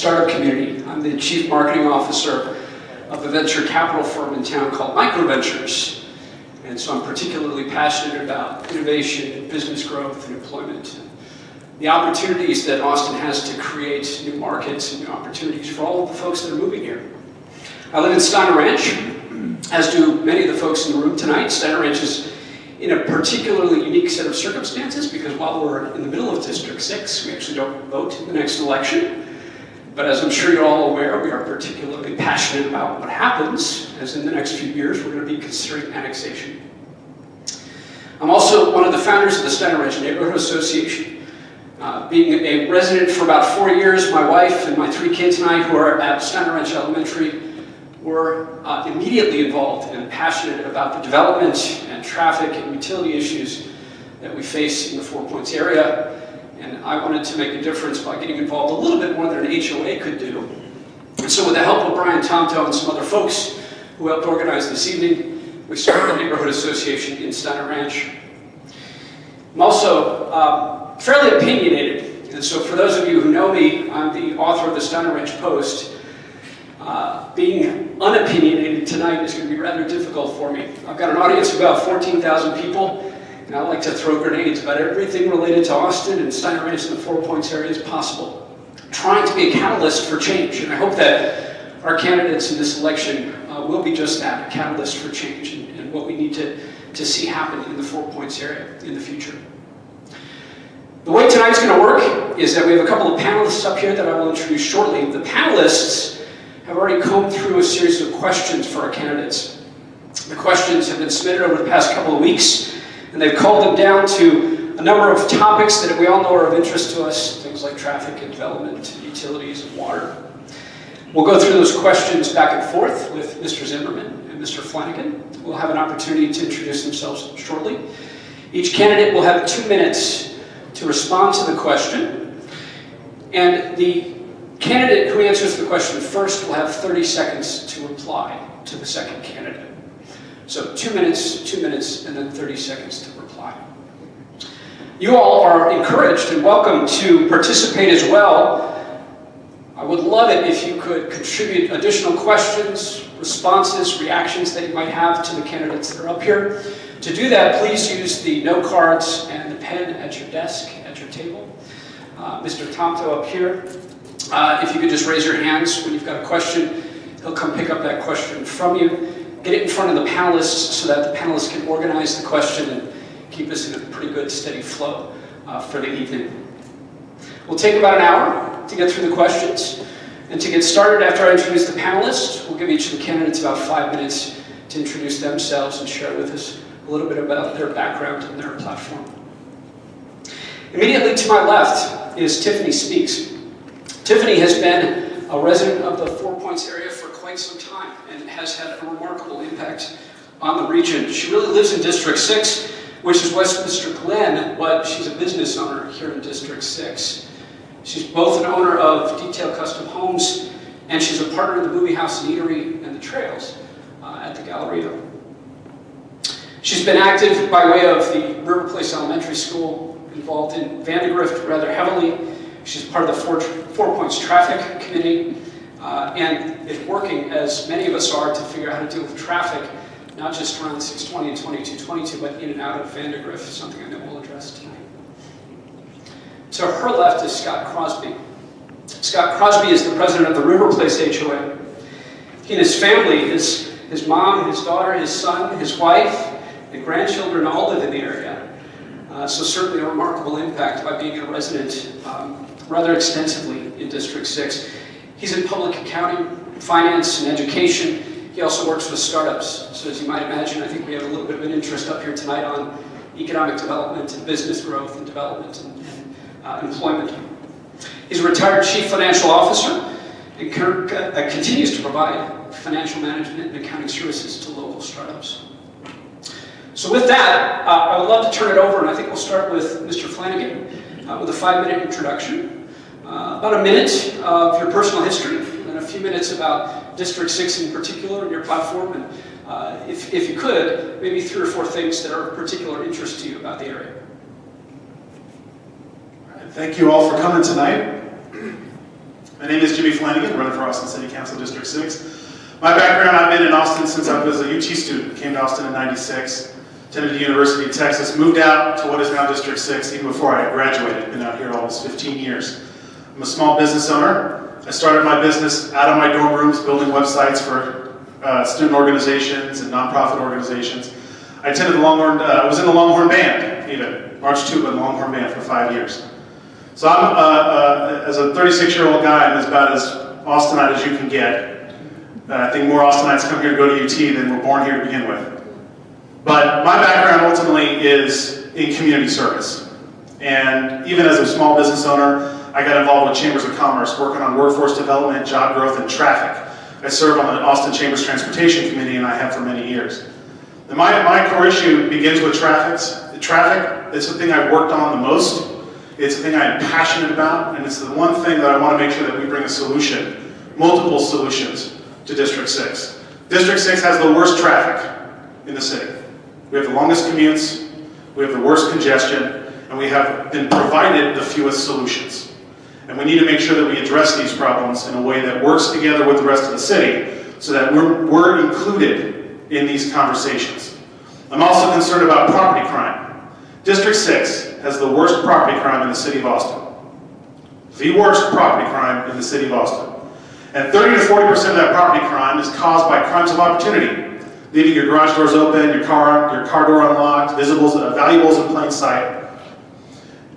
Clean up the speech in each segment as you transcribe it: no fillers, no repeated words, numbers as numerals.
startup community. I'm the Chief Marketing Officer of a venture capital firm in town called Microventures. And so I'm particularly passionate about innovation and business growth and employment. The opportunities that Austin has to create new markets and new opportunities for all of the folks that are moving here. I live in Steiner Ranch, as do many of the folks in the room tonight. Steiner Ranch is in a particularly unique set of circumstances because while we're in the middle of District 6, we actually don't vote in the next election. But as I'm sure you're all aware, we are particularly passionate about what happens, as in the next few years we're going to be considering annexation. I'm also one of the founders of the Steiner Ranch Neighborhood Association. Being a resident for about 4 years, my wife and my 3 kids and I, who are at Steiner Ranch Elementary, were immediately involved and passionate about the development and traffic and utility issues that we face in the 4 Points area. And I wanted to make a difference by getting involved a little bit more than an HOA could do. And so with the help of Brian Tomto and some other folks who helped organize this evening, we started the Neighborhood Association in Steiner Ranch. I'm also fairly opinionated. And so for those of you who know me, I'm the author of the Steiner Ranch Post. Being unopinionated tonight is going to be rather difficult for me. I've got an audience of about 14,000 people. And I like to throw grenades about everything related to Austin and Steiner Ranch and the 4 Points area as possible, trying to be a catalyst for change. And I hope that our candidates in this election will be just that, a catalyst for change and what we need to see happen in the 4 Points area in the future. The way tonight's going to work is that we have a couple of panelists up here that I will introduce shortly. The panelists have already combed through a series of questions for our candidates. The questions have been submitted over the past couple of weeks, and they've culled them down to a number of topics that we all know are of interest to us, things like traffic and development, utilities and water. We'll go through those questions back and forth with Mr. Zimmerman and Mr. Flannigan. We'll have an opportunity to introduce themselves shortly. Each candidate will have 2 minutes to respond to the question, and the candidate who answers the question first will have 30 seconds to reply to the second candidate. So 2 minutes, and then 30 seconds to reply. You all are encouraged and welcome to participate as well. I would love it if you could contribute additional questions, responses, reactions that you might have to the candidates that are up here. To do that, please use the note cards and the pen at your desk, at your table. Mr. Tomto up here, if you could just raise your hands when you've got a question, he'll come pick up that question from you. Get it in front of the panelists so that the panelists can organize the question and keep us in a pretty good, steady flow for the evening. We'll take about an hour to get through the questions. And to get started, after I introduce the panelists, we'll give each of the candidates about 5 minutes to introduce themselves and share with us a little bit about their background and their platform. Immediately to my left is Tiffany Speaks. Tiffany has been a resident of the 4 Points area for quite some time and has had a remarkable impact on the region. She really lives in District 6, which is Westminster Glen, but she's a business owner here in District 6. She's both an owner of Detail Custom Homes, and she's a partner in the Movie House and Eatery and the Trails at the Galleria. She's been active by way of the River Place Elementary School, involved in Vandegrift rather heavily. She's part of the 4 Points Traffic Committee, and is working, as many of us are, to figure out how to deal with traffic, not just around 620 and 2222, but in and out of Vandegrift, something I know we'll address tonight. To her left is Scott Crosby. Scott Crosby is the president of the River Place HOA. He and his family, his mom, his daughter, his son, his wife, and grandchildren all live in the area. So certainly a remarkable impact by being a resident rather extensively in District 6. He's in public accounting, finance, and education. He also works with startups. So as you might imagine, I think we have a little bit of an interest up here tonight on economic development and business growth and development and employment. He's a retired chief financial officer and continues to provide financial management and accounting services to local startups. So with that, I would love to turn it over, and I think we'll start with Mr. Flannigan with a 5-minute introduction. About a minute of your personal history, and a few minutes about District 6 in particular and your platform, and if you could, maybe 3 or 4 things that are of particular interest to you about the area. All right, thank you all for coming tonight. My name is Jimmy Flannigan, running for Austin City Council District 6. My background, I've been in Austin since I was a UT student. Came to Austin in '96, attended the University of Texas, moved out to what is now District 6 even before I had graduated. Been out here almost 15 years. I'm a small business owner. I started my business out of my dorm rooms building websites for student organizations and nonprofit organizations. I attended the Longhorn, I was in the Longhorn Band, even, marched tuba in the Longhorn Band for 5 years. So I'm, as a 36-year-old guy, I'm about as Austinite as you can get. I think more Austinites come here to go to UT than were born here to begin with. But my background ultimately is in community service. And even as a small business owner, I got involved with Chambers of Commerce, working on workforce development, job growth, and traffic. I serve on the Austin Chambers Transportation Committee, and I have for many years. And my core issue begins with traffic. Traffic is the thing I've worked on the most. It's the thing I'm passionate about, and it's the one thing that I want to make sure that we bring a solution, multiple solutions, to District 6. District 6 has the worst traffic in the city. We have the longest commutes, we have the worst congestion, and we have been provided the fewest solutions. And we need to make sure that we address these problems in a way that works together with the rest of the city so that we're included in these conversations. I'm also concerned about property crime. District 6 has the worst property crime in the city of Austin. The worst property crime in the city of Austin. And 30 to 40% of that property crime is caused by crimes of opportunity. Leaving your garage doors open, your car door unlocked, valuables in plain sight.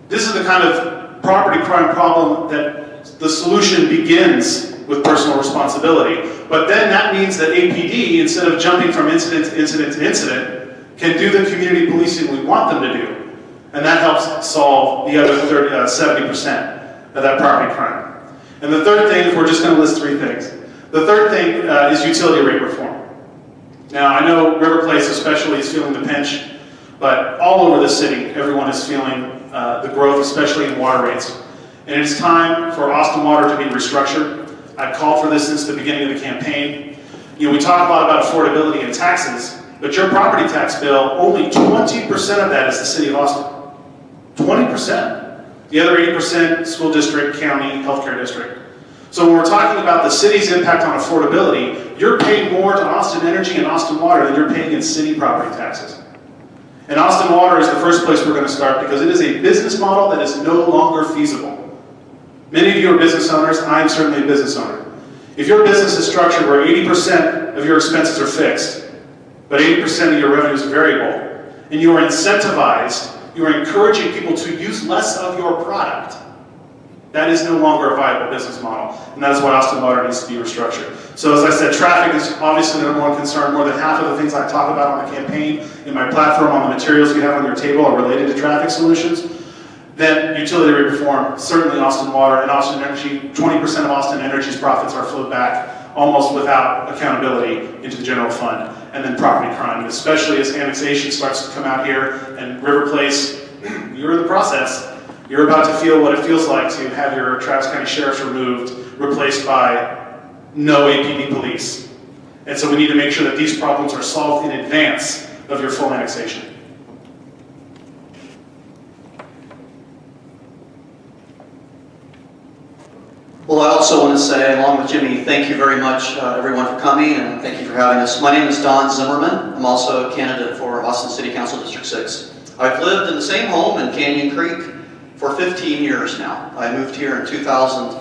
This is the kind of property crime problem that the solution begins with personal responsibility. But then that means that APD, instead of jumping from incident to incident to incident, can do the community policing we want them to do. And that helps solve the other 70% of that property crime. And the third thing, if we're just going to list 3 things, the third thing is utility rate reform. Now, I know River Place especially is feeling the pinch, but all over the city, everyone is feeling the growth, especially in water rates. And it's time for Austin Water to be restructured. I've called for this since the beginning of the campaign. You know, we talk a lot about affordability and taxes, but your property tax bill, only 20% of that is the city of Austin. 20%. The other 80%, school district, county, healthcare district. So when we're talking about the city's impact on affordability, you're paying more to Austin Energy and Austin Water than you're paying in city property taxes. And Austin Water is the first place we're going to start because it is a business model that is no longer feasible. Many of you are business owners, I am certainly a business owner. If your business is structured where 80% of your expenses are fixed, but 80% of your revenue is variable, and you are incentivized, you are encouraging people to use less of your product, that is no longer a viable business model, and that is why Austin Water needs to be restructured. So as I said, traffic is obviously the number one concern. More than half of the things I talk about on the campaign, in my platform, on the materials you have on your table are related to traffic solutions. Then utility rate reform, certainly Austin Water and Austin Energy. 20% of Austin Energy's profits are flowed back almost without accountability into the general fund. And then property crime, especially as annexation starts to come out here and River Place, you're in the process. You're about to feel what it feels like to have your Travis County Sheriffs removed, replaced by no APD police. And so we need to make sure that these problems are solved in advance of your full annexation. Well, I also want to say, along with Jimmy, thank you very much, everyone, for coming, and thank you for having us. My name is Don Zimmerman. I'm also a candidate for Austin City Council District 6. I've lived in the same home in Canyon Creek for 15 years now. I moved here in 2000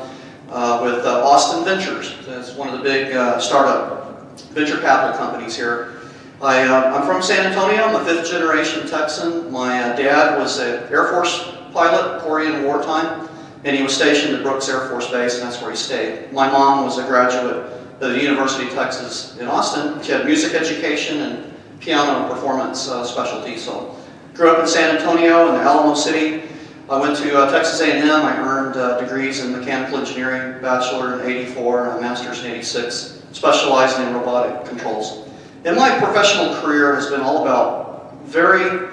with Austin Ventures. It's one of the big startup venture capital companies here. I'm from San Antonio. I'm a 5th generation Texan. My dad was an Air Force pilot, Korean wartime, and he was stationed at Brooks Air Force Base, and that's where he stayed. My mom was a graduate of the University of Texas in Austin. She had music education and piano performance specialty. So grew up in San Antonio in the Alamo City. I went to Texas A&M. I earned degrees in mechanical engineering, bachelor in '84 and a master's in '86, specialized in robotic controls. And my professional career has been all about very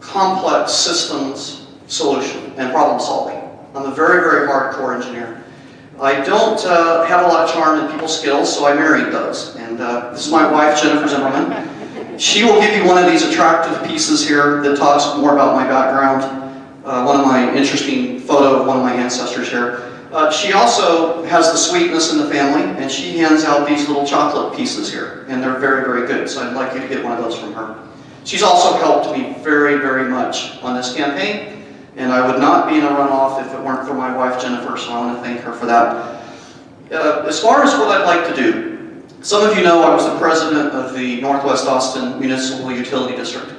complex systems solution and problem solving. I'm a very, very hardcore engineer. I don't have a lot of charm and people skills, so I married those. And this is my wife, Jennifer Zimmerman. She will give you one of these attractive pieces here that talks more about my background. One of my interesting photo of one of my ancestors here. She also has the sweetness in the family, and she hands out these little chocolate pieces here, and they're very, very good, so I'd like you to get one of those from her. She's also helped me very, very much on this campaign, and I would not be in a runoff if it weren't for my wife, Jennifer, so I want to thank her for that. As far as what I'd like to do, some of you know I was the president of the Northwest Austin Municipal Utility District,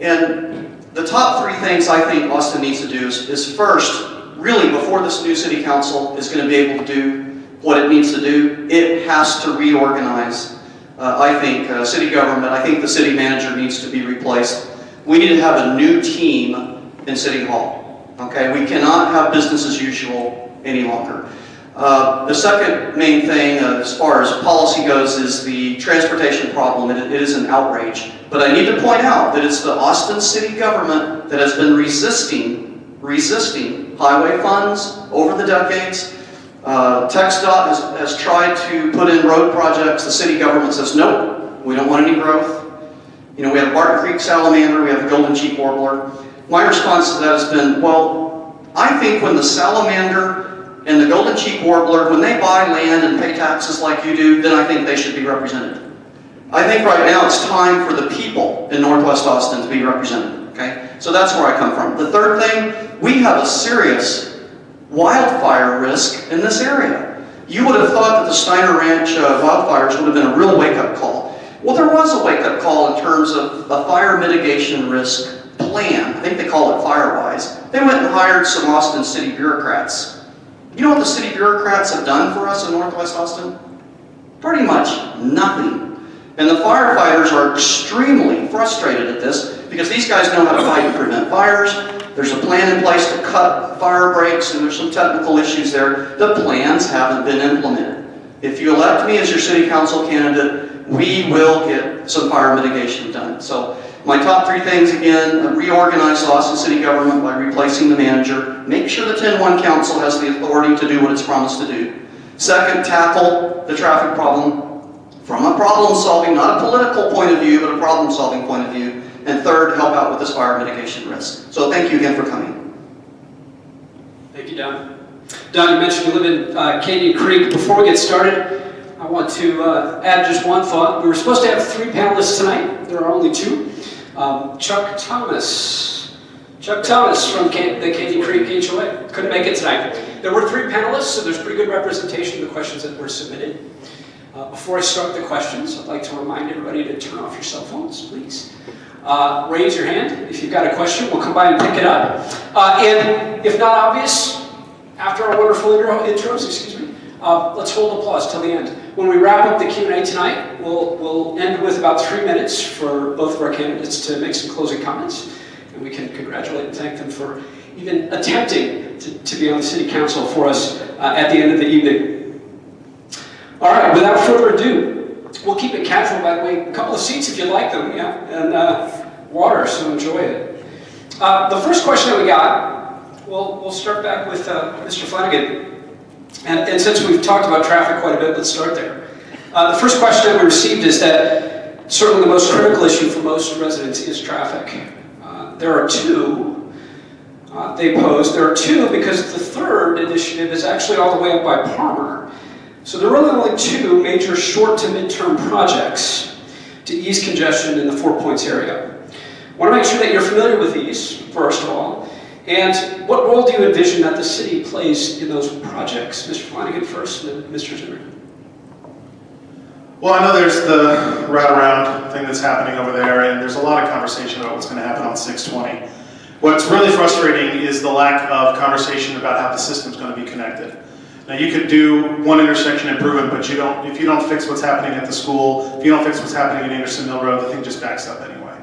and the top 3 things I think Austin needs to do is first, really, before this new city council is going to be able to do what it needs to do, it has to reorganize, I think, city government. I think the city manager needs to be replaced. We need to have a new team in City Hall. Okay, we cannot have business as usual any longer. The second main thing, as far as policy goes, is the transportation problem. It is an outrage. But I need to point out that it's the Austin city government that has been resisting highway funds over the decades. TxDOT has tried to put in road projects. The city government says, nope, we don't want any growth. You know, we have Barton Creek salamander, we have the golden cheek warbler. My response to that has been, well, I think when the salamander and the golden cheek warbler, when they buy land and pay taxes like you do, then I think they should be represented. I think right now it's time for the people in Northwest Austin to be represented, okay? So that's where I come from. The third thing, we have a serious wildfire risk in this area. You would have thought that the Steiner Ranch wildfires would have been a real wake-up call. Well, there was a wake-up call in terms of a fire mitigation risk plan. I think they call it FireWise. They went and hired some Austin city bureaucrats. You know what the city bureaucrats have done for us in Northwest Austin? Pretty much nothing. And the firefighters are extremely frustrated at this because these guys know how to fight and prevent fires. There's a plan in place to cut fire breaks, and there's some technical issues there. The plans haven't been implemented. If you elect me as your city council candidate, we will get some fire mitigation done. So my top 3 things, again, reorganize the Austin city government by replacing the manager. Make sure the 10-1 council has the authority to do what it's promised to do. Second, tackle the traffic problem from a problem-solving, not a political point of view, but a problem-solving point of view. And third, help out with this fire mitigation risk. So thank you again for coming. Thank you, Don. Don, you mentioned you live in Canyon Creek. Before we get started, I want to add just one thought. We were supposed to have 3 panelists tonight. There are only 2. Chuck Thomas from the Canyon Creek HOA couldn't make it tonight. There were 3 panelists, so there's pretty good representation of the questions that were submitted. Before I start the questions, I'd like to remind everybody to turn off your cell phones, please. Raise your hand if you've got a question. We'll come by and pick it up. And if not obvious, after our wonderful intros, let's hold applause till the end. When we wrap up the Q&A tonight, we'll end with about 3 minutes for both of our candidates to make some closing comments. And we can congratulate and thank them for even attempting to be on the city council for us at the end of the evening. All right, without further ado, we'll keep it casual, by the way. A couple of seats if you like them, yeah, and water, so enjoy it. The first question that we got, we'll start back with Mr. Flannigan. And since we've talked about traffic quite a bit, let's start there. The first question that we received is that certainly the most critical issue for most residents is traffic. There are 2 they pose. There are 2 because the third initiative is actually all the way up by Palmer. So there are really only 2 major short to mid-term projects to ease congestion in the 4 Points area. I want to make sure that you're familiar with these, first of all, and what role do you envision that the city plays in those projects? Mr. Flannigan first, and then Mr. Zimmerman. Well, I know there's the route around thing that's happening over there, and there's a lot of conversation about what's going to happen on 620. What's really frustrating is the lack of conversation about how the system's going to be connected. Now, you could do one intersection improvement, but if you don't fix what's happening at the school, if you don't fix what's happening at Anderson Mill Road, the thing just backs up anyway.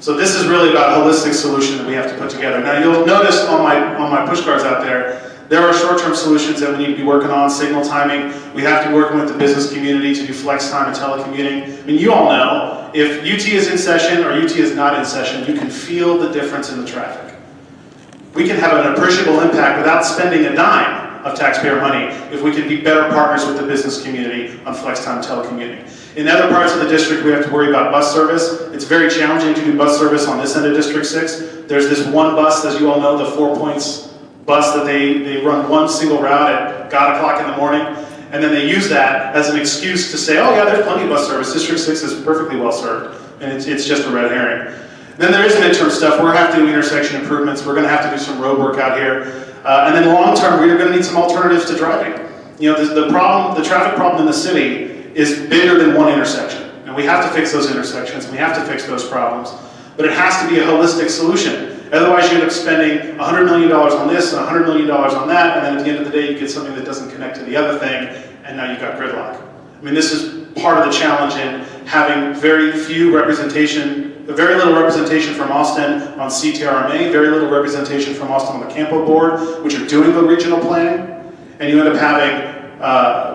So this is really about a holistic solution that we have to put together. Now, you'll notice on my push cards out there are short-term solutions that we need to be working on, signal timing. We have to be working with the business community to do flex time and telecommuting. I mean, you all know, if UT is in session or UT is not in session, you can feel the difference in the traffic. We can have an appreciable impact without spending a dime of taxpayer money if we can be better partners with the business community on flex time telecommuting. In other parts of the district, we have to worry about bus service. It's very challenging to do bus service on this end of District 6. There's this one bus, as you all know, the 4 Points bus that they run one single route at God o'clock in the morning, and then they use that as an excuse to say, oh yeah, there's plenty of bus service. District 6 is perfectly well served, and it's just a red herring. Then there is midterm stuff. We're going to have to do intersection improvements. We're going to have to do some road work out here. And then long term, we're going to need some alternatives to driving. You know, the traffic problem in the city is bigger than one intersection. And we have to fix those intersections, and we have to fix those problems. But it has to be a holistic solution. Otherwise, you end up spending $100 million on this and $100 million on that, and then at the end of the day, you get something that doesn't connect to the other thing, and now you've got gridlock. I mean, this is part of the challenge in having very little representation from Austin on CTRMA, very little representation from Austin on the Campo Board, which are doing the regional planning, and you end up having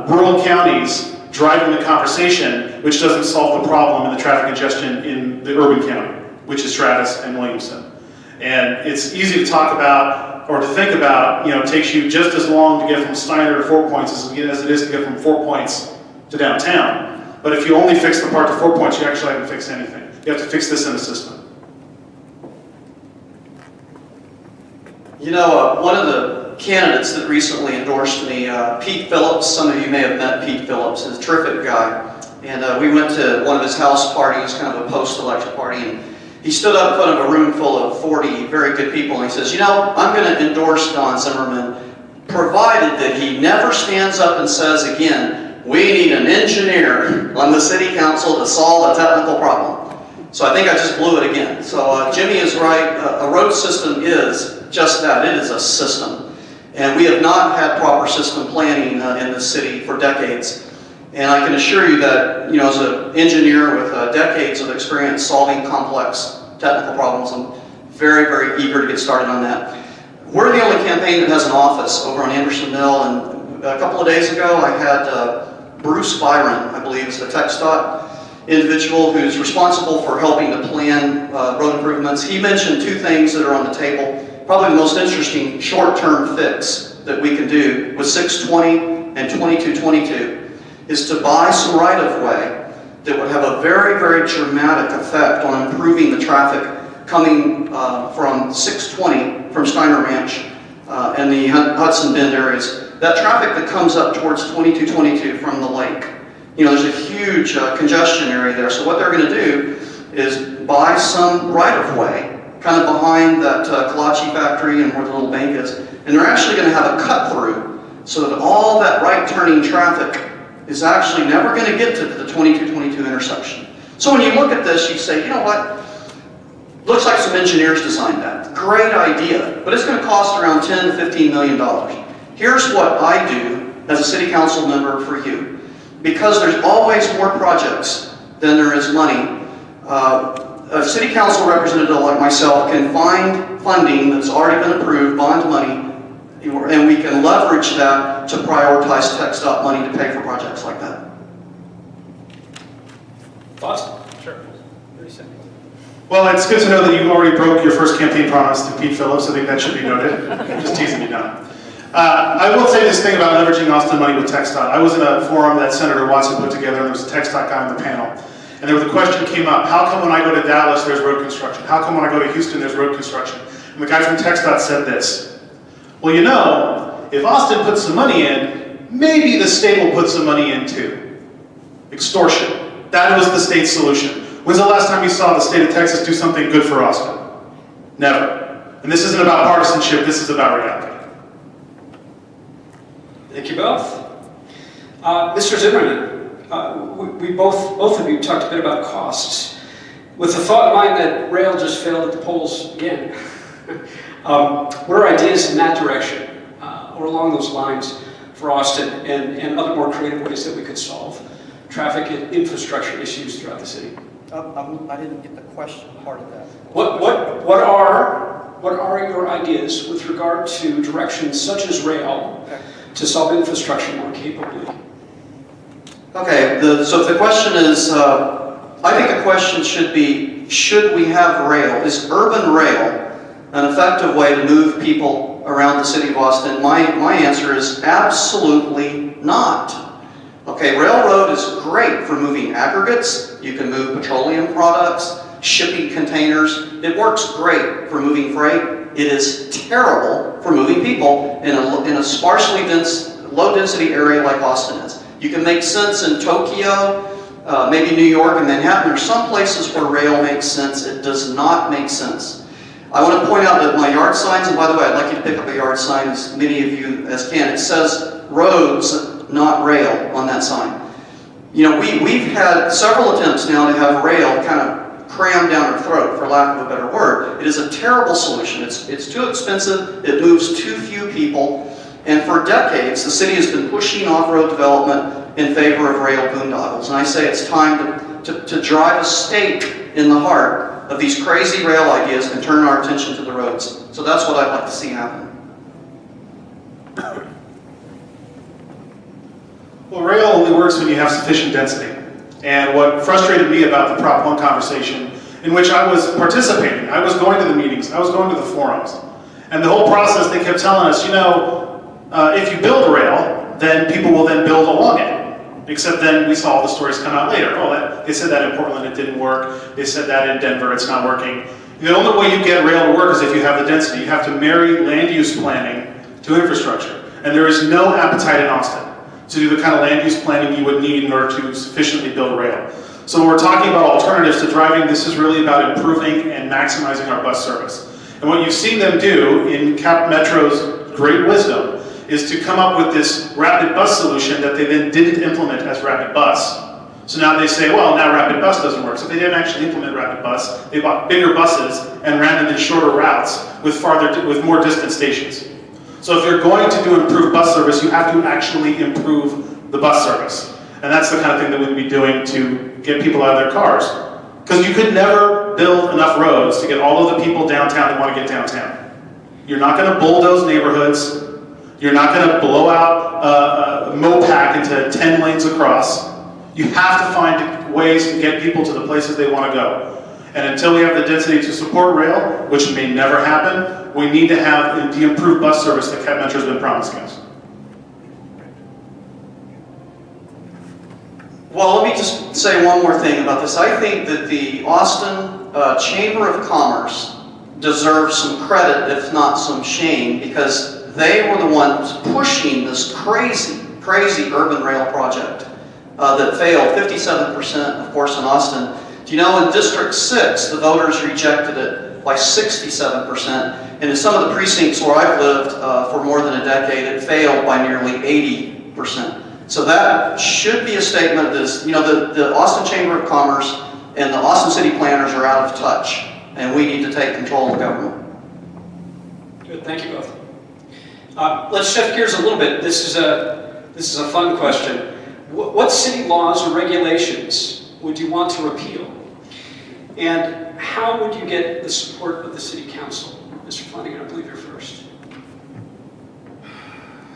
rural counties driving the conversation, which doesn't solve the problem in the traffic congestion in the urban county, which is Travis and Williamson. And it's easy to talk about or to think about, you know, it takes you just as long to get from Steiner to 4 Points as it is to get from 4 Points to downtown. But if you only fix the part to 4 Points, you actually haven't fixed anything. You have to fix this in the system. You know, one of the candidates that recently endorsed me, Pete Phillips, some of you may have met Pete Phillips, is a terrific guy. And we went to one of his house parties, kind of a post-election party, and he stood up in front of a room full of 40 very good people, and he says, you know, I'm going to endorse Don Zimmerman, provided that he never stands up and says again, we need an engineer on the city council to solve a technical problem. So I think I just blew it again. So Jimmy is right, a road system is just that, it is a system. And we have not had proper system planning in this city for decades. And I can assure you that, you know, as an engineer with decades of experience solving complex technical problems, I'm very, very eager to get started on that. We're the only campaign that has an office over on Anderson Mill, and a couple of days ago I had Bruce Byron, I believe is the TxDOT individual who's responsible for helping to plan road improvements. He mentioned two things that are on the table. Probably the most interesting short-term fix that we can do with 620 and 2222 is to buy some right-of-way that would have a very, very dramatic effect on improving the traffic coming from 620 from Steiner Ranch and the Hudson Bend areas. That traffic that comes up towards 2222 from the lake. You know, there's a huge congestion area there. So what they're going to do is buy some right-of-way kind of behind that kolache factory and where the little bank is. And they're actually going to have a cut-through so that all that right-turning traffic is actually never going to get to the 2222 intersection. So when you look at this, you say, you know what? Looks like some engineers designed that. Great idea, but it's going to cost around $10 to $15 million. Here's what I do as a city council member for you. Because there's always more projects than there is money, a city council representative like myself can find funding that's already been approved, bond money, and we can leverage that to prioritize TxDOT money to pay for projects like that. Thoughts? Sure. 30 seconds. Well, it's good to know that you already broke your first campaign promise to Pete Phillips. I think that should be noted. Just teasing you now. I will say this thing about leveraging Austin money with TxDOT. I was in a forum that Senator Watson put together, and there was a TxDOT guy on the panel. And there was a question came up, how come when I go to Dallas there's road construction? How come when I go to Houston there's road construction? And the guy from TxDOT said this, well, you know, if Austin puts some money in, maybe the state will put some money in too. Extortion. That was the state's solution. When's the last time you saw the state of Texas do something good for Austin? Never. And this isn't about partisanship, this is about reality. Thank you both. Mr. Zimmerman, we both of you talked a bit about costs. With the thought in mind that rail just failed at the polls again, what are ideas in that direction or along those lines for Austin and other more creative ways that we could solve traffic and infrastructure issues throughout the city? I didn't get the question part of that. What are your ideas with regard to directions such as rail to solve infrastructure more capably? Okay, so if the question is, I think the question should be, should we have rail? Is urban rail an effective way to move people around the city of Austin? My answer is absolutely not. Okay, railroad is great for moving aggregates. You can move petroleum products, shipping containers. It works great for moving freight. It is terrible for moving people in a sparsely dense, low-density area like Austin is. You can make sense in Tokyo, maybe New York and Manhattan. There are some places where rail makes sense. It does not make sense. I want to point out that my yard signs, and by the way, I'd like you to pick up a yard sign, as many of you as can. It says roads, not rail, on that sign. You know, we've had several attempts now to have rail kind of crammed down our throat, for lack of a better word. It is a terrible solution. It's too expensive. It moves too few people. And for decades, the city has been pushing off-road development in favor of rail boondoggles. And I say it's time to drive a stake in the heart of these crazy rail ideas and turn our attention to the roads. So that's what I'd like to see happen. Well, rail only works when you have sufficient density. And what frustrated me about the Prop 1 conversation, in which I was participating, I was going to the meetings, I was going to the forums, and the whole process, they kept telling us, you know, if you build rail, then people will then build along it. Except then we saw all the stories come out later. Oh, they said that in Portland, it didn't work. They said that in Denver, it's not working. The only way you get rail to work is if you have the density. You have to marry land use planning to infrastructure. And there is no appetite in Austin to do the kind of land use planning you would need in order to sufficiently build rail. So when we're talking about alternatives to driving, this is really about improving and maximizing our bus service. And what you've seen them do in Cap Metro's great wisdom is to come up with this rapid bus solution that they then didn't implement as rapid bus. So now they say, well, now rapid bus doesn't work. So they didn't actually implement rapid bus. They bought bigger buses and ran them in shorter routes with more distant stations. So if you're going to do improved bus service, you have to actually improve the bus service. And that's the kind of thing that we'd be doing to get people out of their cars. Because you could never build enough roads to get all of the people downtown that want to get downtown. You're not going to bulldoze neighborhoods. You're not going to blow out MOPAC into 10 lanes across. You have to find ways to get people to the places they want to go. And until we have the density to support rail, which may never happen, we need to have the improved bus service that Cap Metro has been promising us. Well, let me just say one more thing about this. I think that the Austin Chamber of Commerce deserves some credit, if not some shame, because they were the ones pushing this crazy urban rail project that failed, 57%, of course, in Austin. Do you know, in District 6, the voters rejected it by 67%, and in some of the precincts where I've lived for more than a decade, it failed by nearly 80%. So that should be a statement that, you know, the Austin Chamber of Commerce and the Austin City planners are out of touch, and we need to take control of government. Good, thank you both. Let's shift gears a little bit. This is a fun question. What city laws or regulations would you want to repeal? And how would you get the support of the city council? Mr. Flannigan, I believe you're first.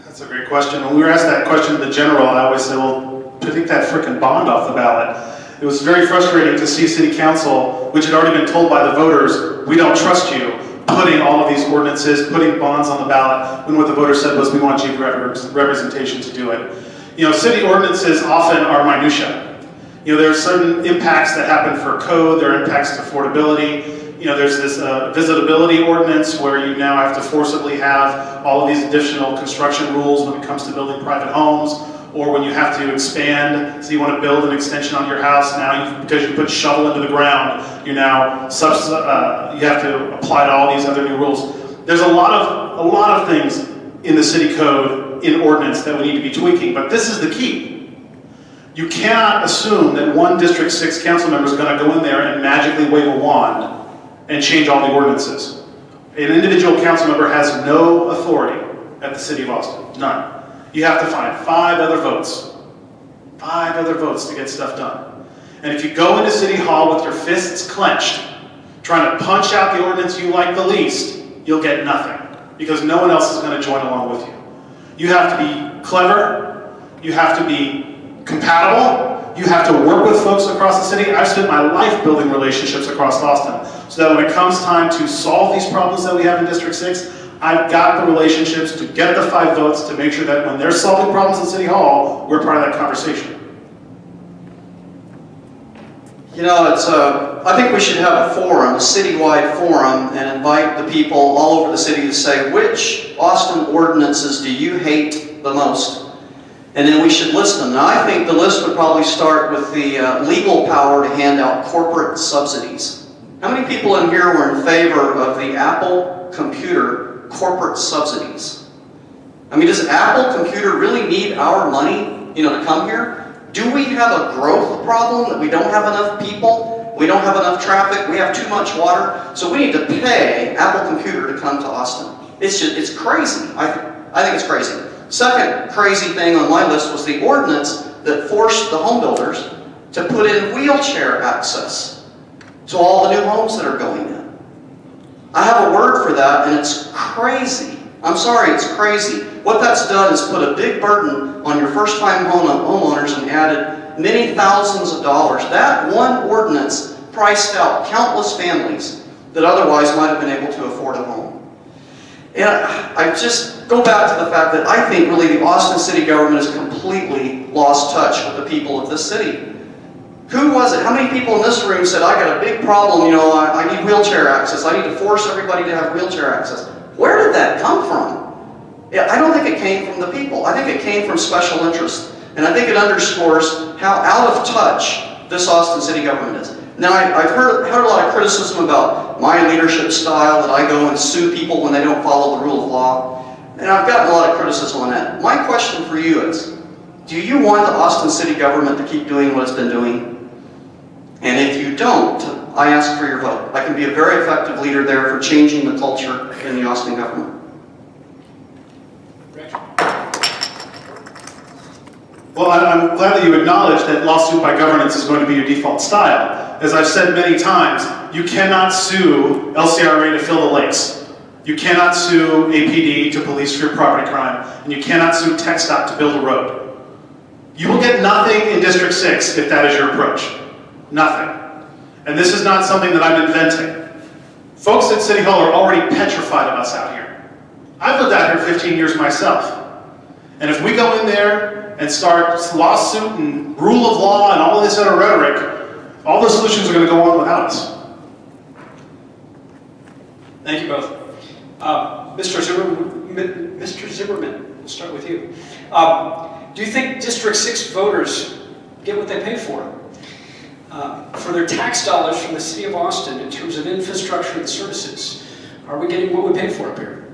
That's a great question. When we were asked that question to the general, I always said, well, take that frickin' bond off the ballot. It was very frustrating to see city council, which had already been told by the voters, we don't trust you, putting all of these ordinances, putting bonds on the ballot, when what the voters said was we want geographic representation to do it. You know, city ordinances often are minutia. You know, there are certain impacts that happen for code, there are impacts to affordability. You know, there's this visitability ordinance where you now have to forcibly have all of these additional construction rules when it comes to building private homes, or when you have to expand, so you want to build an extension on your house, now because you put shovel into the ground, you now you have to apply to all these other new rules. There's a lot of things in the city code, in ordinance, that we need to be tweaking, but this is the key. You cannot assume that one District 6 council member is going to go in there and magically wave a wand and change all the ordinances. An individual council member has no authority at the city of Austin, none. You have to find 5 other votes to get stuff done. And if you go into City Hall with your fists clenched, trying to punch out the ordinance you like the least, you'll get nothing, because no one else is going to join along with you. You have to be clever, you have to be compatible, you have to work with folks across the city. I've spent my life building relationships across Austin, so that when it comes time to solve these problems that we have in District 6, I've got the relationships to get the 5 votes to make sure that when they're solving problems in City Hall, we're part of that conversation. You know, I think we should have a forum, a citywide forum, and invite the people all over the city to say, which Austin ordinances do you hate the most? And then we should list them. Now, I think the list would probably start with the legal power to hand out corporate subsidies. How many people in here were in favor of the Apple computer corporate subsidies? I mean, does Apple computer really need our money, to come here? Do we have a growth problem that we don't have enough people? We don't have enough traffic? We have too much water? So we need to pay Apple computer to come to Austin. It's crazy. I think it's crazy. Second crazy thing on my list was the ordinance that forced the home builders to put in wheelchair access to all the new homes that are going in. I have a word for that, and it's crazy. I'm sorry, it's crazy. What that's done is put a big burden on your first-time homeowners and added many thousands of dollars. That one ordinance priced out countless families that otherwise might have been able to afford a home. And I just go back to the fact that I think really the Austin city government has completely lost touch with the people of this city. Who was it? How many people in this room said, I got a big problem, I need wheelchair access. I need to force everybody to have wheelchair access. Where did that come from? I don't think it came from the people. I think it came from special interests. And I think it underscores how out of touch this Austin city government is. Now, I've heard a lot of criticism about my leadership style, that I go and sue people when they don't follow the rule of law. And I've gotten a lot of criticism on that. My question for you is, do you want the Austin city government to keep doing what it's been doing? And if you don't, I ask for your vote. I can be a very effective leader there for changing the culture in the Austin government. Well, I'm glad that you acknowledge that lawsuit by governance is going to be your default style. As I've said many times, you cannot sue LCRA to fill the lakes. You cannot sue APD to police for your property crime. And you cannot sue TxDOT to build a road. You will get nothing in District 6 if that is your approach. Nothing. And this is not something that I'm inventing. Folks at City Hall are already petrified of us out here. I've lived out here 15 years myself. And if we go in there and start lawsuit and rule of law and all of this other rhetoric, all the solutions are going to go on without us. Thank you both. Mr. Zimmerman, we'll start with you. Do you think District 6 voters get what they pay for their tax dollars from the city of Austin in terms of infrastructure and services? Are we getting what we pay for up here?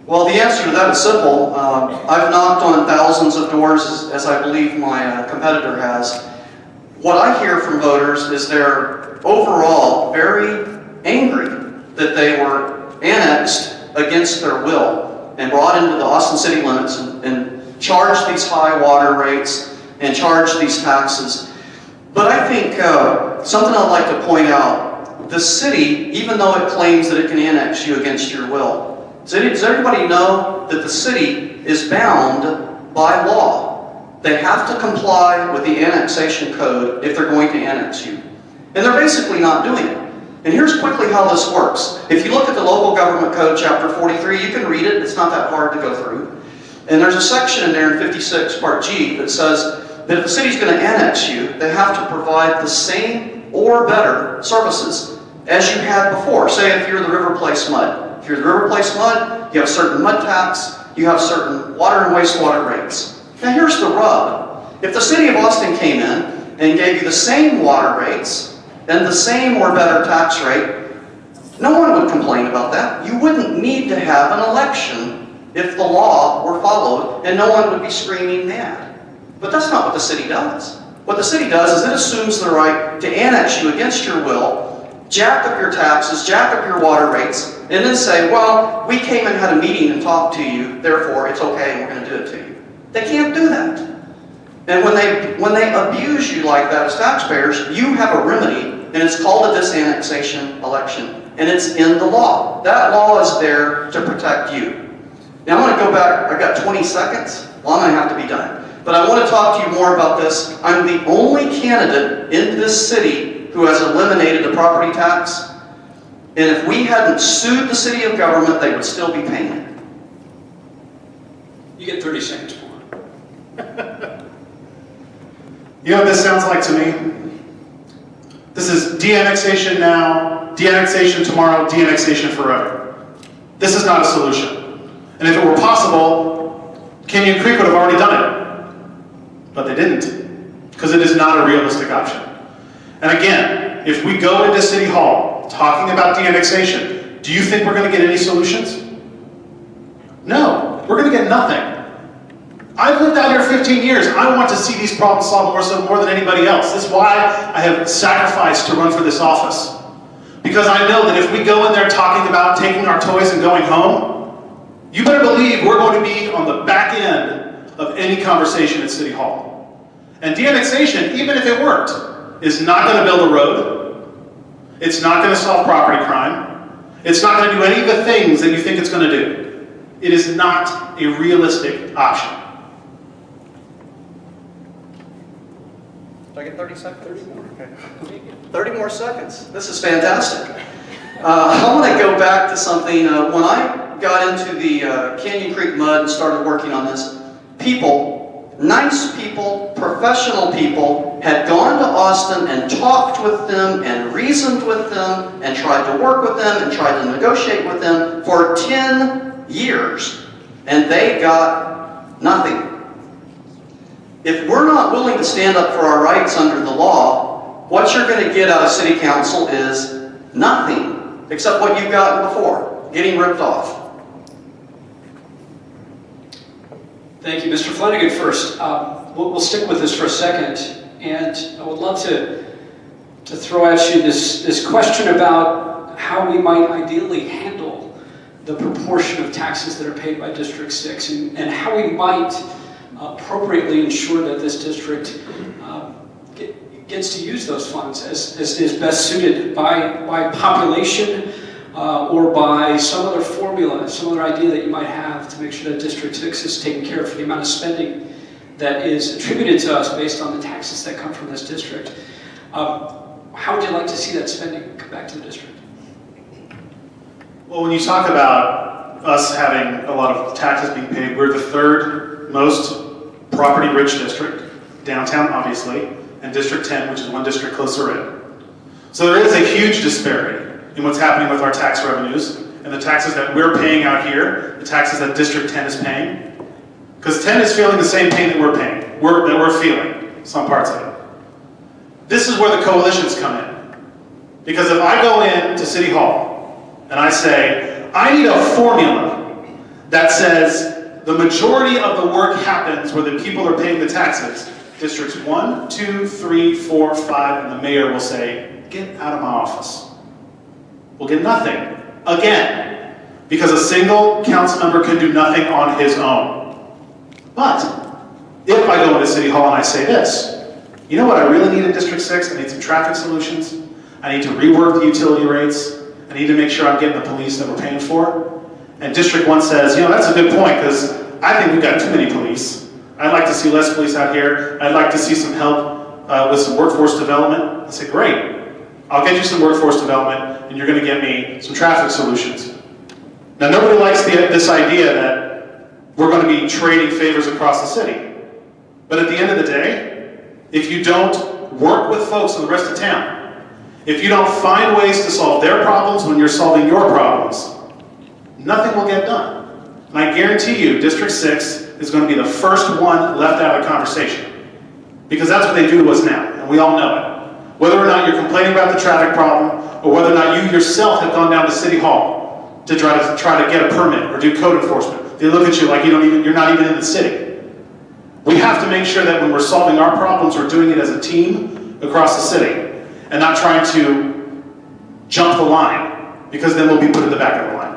Well, the answer to that is simple. I've knocked on thousands of doors, as I believe my competitor has. What I hear from voters is they're overall very angry that they were annexed against their will and brought into the Austin city limits and charged these high water rates and charged these taxes. But I think something I'd like to point out, the city, even though it claims that it can annex you against your will, does everybody know that the city is bound by law? They have to comply with the annexation code if they're going to annex you. And they're basically not doing it. And here's quickly how this works. If you look at the Local Government Code, Chapter 43, you can read it. It's not that hard to go through. And there's a section in there in 56, Part G, that says that if the city's going to annex you, they have to provide the same or better services as you had before. Say if you're the River Place Mud. If you're the River Place Mud, you have certain mud tax, you have certain water and wastewater rates. Now here's the rub. If the city of Austin came in and gave you the same water rates and the same or better tax rate, no one would complain about that. You wouldn't need to have an election if the law were followed, and no one would be screaming mad. But that's not what the city does. What the city does is it assumes the right to annex you against your will, jack up your taxes, jack up your water rates, and then say, well, we came and had a meeting and talked to you, therefore it's okay and we're going to do it to you. They can't do that. And when they abuse you like that as taxpayers, you have a remedy, and it's called a disannexation election, and it's in the law. That law is there to protect you. Now I'm going to go back, I've got 20 seconds. Well, I'm going to have to be done. But I want to talk to you more about this. I'm the only candidate in this city who has eliminated the property tax. And if we hadn't sued the city of government, they would still be paying it. You get 30 seconds more. You know what this sounds like to me? de-annexation now, de-annexation tomorrow, de-annexation forever. This is not a solution. And if it were possible, Canyon Creek would have already done it. But they didn't, because it is not a realistic option. And again, if we go into City Hall talking about de-annexation, do you think we're going to get any solutions? No, we're going to get nothing. I've lived out here 15 years. I want to see these problems solved more than anybody else. That's why I have sacrificed to run for this office. Because I know that if we go in there talking about taking our toys and going home, you better believe we're going to be on the back end of any conversation at City Hall. And de-annexation, even if it worked, is not going to build a road. It's not going to solve property crime. It's not going to do any of the things that you think it's going to do. It is not a realistic option. Did I get 30 seconds? 30 more. Okay. 30 more seconds. This is fantastic. I want to go back to something. When I got into the Canyon Creek mud and started working on this, people, nice people, professional people, had gone to Austin and talked with them and reasoned with them and tried to work with them and tried to negotiate with them for 10 years. And they got nothing. If we're not willing to stand up for our rights under the law, what you're going to get out of City Council is nothing, except what you've gotten before, getting ripped off. Thank you. Mr. Flannigan first. We'll stick with this for a second, and I would love to throw at you this question about how we might ideally handle the proportion of taxes that are paid by District 6 and how we might appropriately ensure that this district gets to use those funds as is best suited by population or by some other formula, some other idea that you might have to make sure that District 6 is taken care of for the amount of spending that is attributed to us based on the taxes that come from this district. How would you like to see that spending come back to the district? Well, when you talk about us having a lot of taxes being paid, we're the third most property-rich district, downtown obviously, and District 10, which is one district closer in. So there is a huge disparity in what's happening with our tax revenues and the taxes that we're paying out here, the taxes that District 10 is paying. Because 10 is feeling the same pain that we're paying, that we're feeling, some parts of it. This is where the coalitions come in. Because if I go into City Hall and I say, I need a formula that says the majority of the work happens where the people are paying the taxes, Districts 1, 2, 3, 4, 5, and the mayor will say, get out of my office. We'll get nothing. Again, because a single council member can do nothing on his own. But, if I go into City Hall and I say this, you know what I really need in District 6? I need some traffic solutions. I need to rework the utility rates. I need to make sure I'm getting the police that we're paying for. And District 1 says, you know, that's a good point, because I think we've got too many police. I'd like to see less police out here. I'd like to see some help with some workforce development. I say, great. I'll get you some workforce development, and you're going to get me some traffic solutions. Now, nobody likes this idea that we're going to be trading favors across the city. But at the end of the day, if you don't work with folks in the rest of town, if you don't find ways to solve their problems when you're solving your problems, nothing will get done. And I guarantee you, District 6 is going to be the first one left out of the conversation. Because that's what they do to us now, and we all know it. Whether or not you're complaining about the traffic problem, or whether or not you yourself have gone down to City Hall to try to get a permit or do code enforcement, they look at you like you're not even in the city. We have to make sure that when we're solving our problems, we're doing it as a team across the city, and not trying to jump the line, because then we'll be put in the back of the line.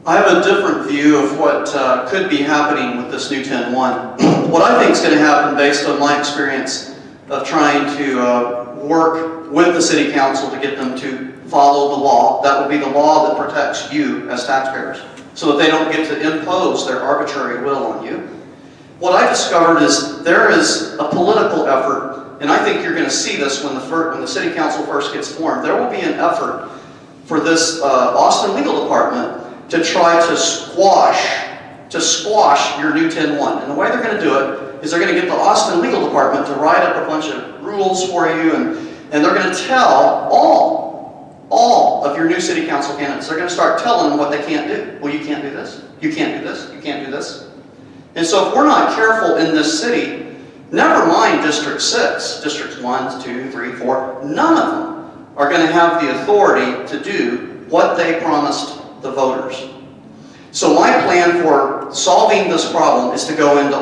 I have a different view of what could be happening with this new 10-1. What I think is going to happen based on my experience of trying to work with the City Council to get them to follow the law. That will be the law that protects you as taxpayers, so that they don't get to impose their arbitrary will on you. What I discovered is there is a political effort, and I think you're going to see this when the City Council first gets formed. There will be an effort for this Austin Legal Department to try to squash to squash your new 10-1. And the way they're going to do it is they're going to get the Austin Legal Department to write up a bunch of rules for you, and they're going to tell all of your new city council candidates, they're going to start telling them what they can't do. Well, you can't do this, you can't do this, you can't do this. And so if we're not careful in this city, never mind District 6, Districts 1, 2, 3, 4, none of them are going to have the authority to do what they promised the voters. So my plan for solving this problem is to go into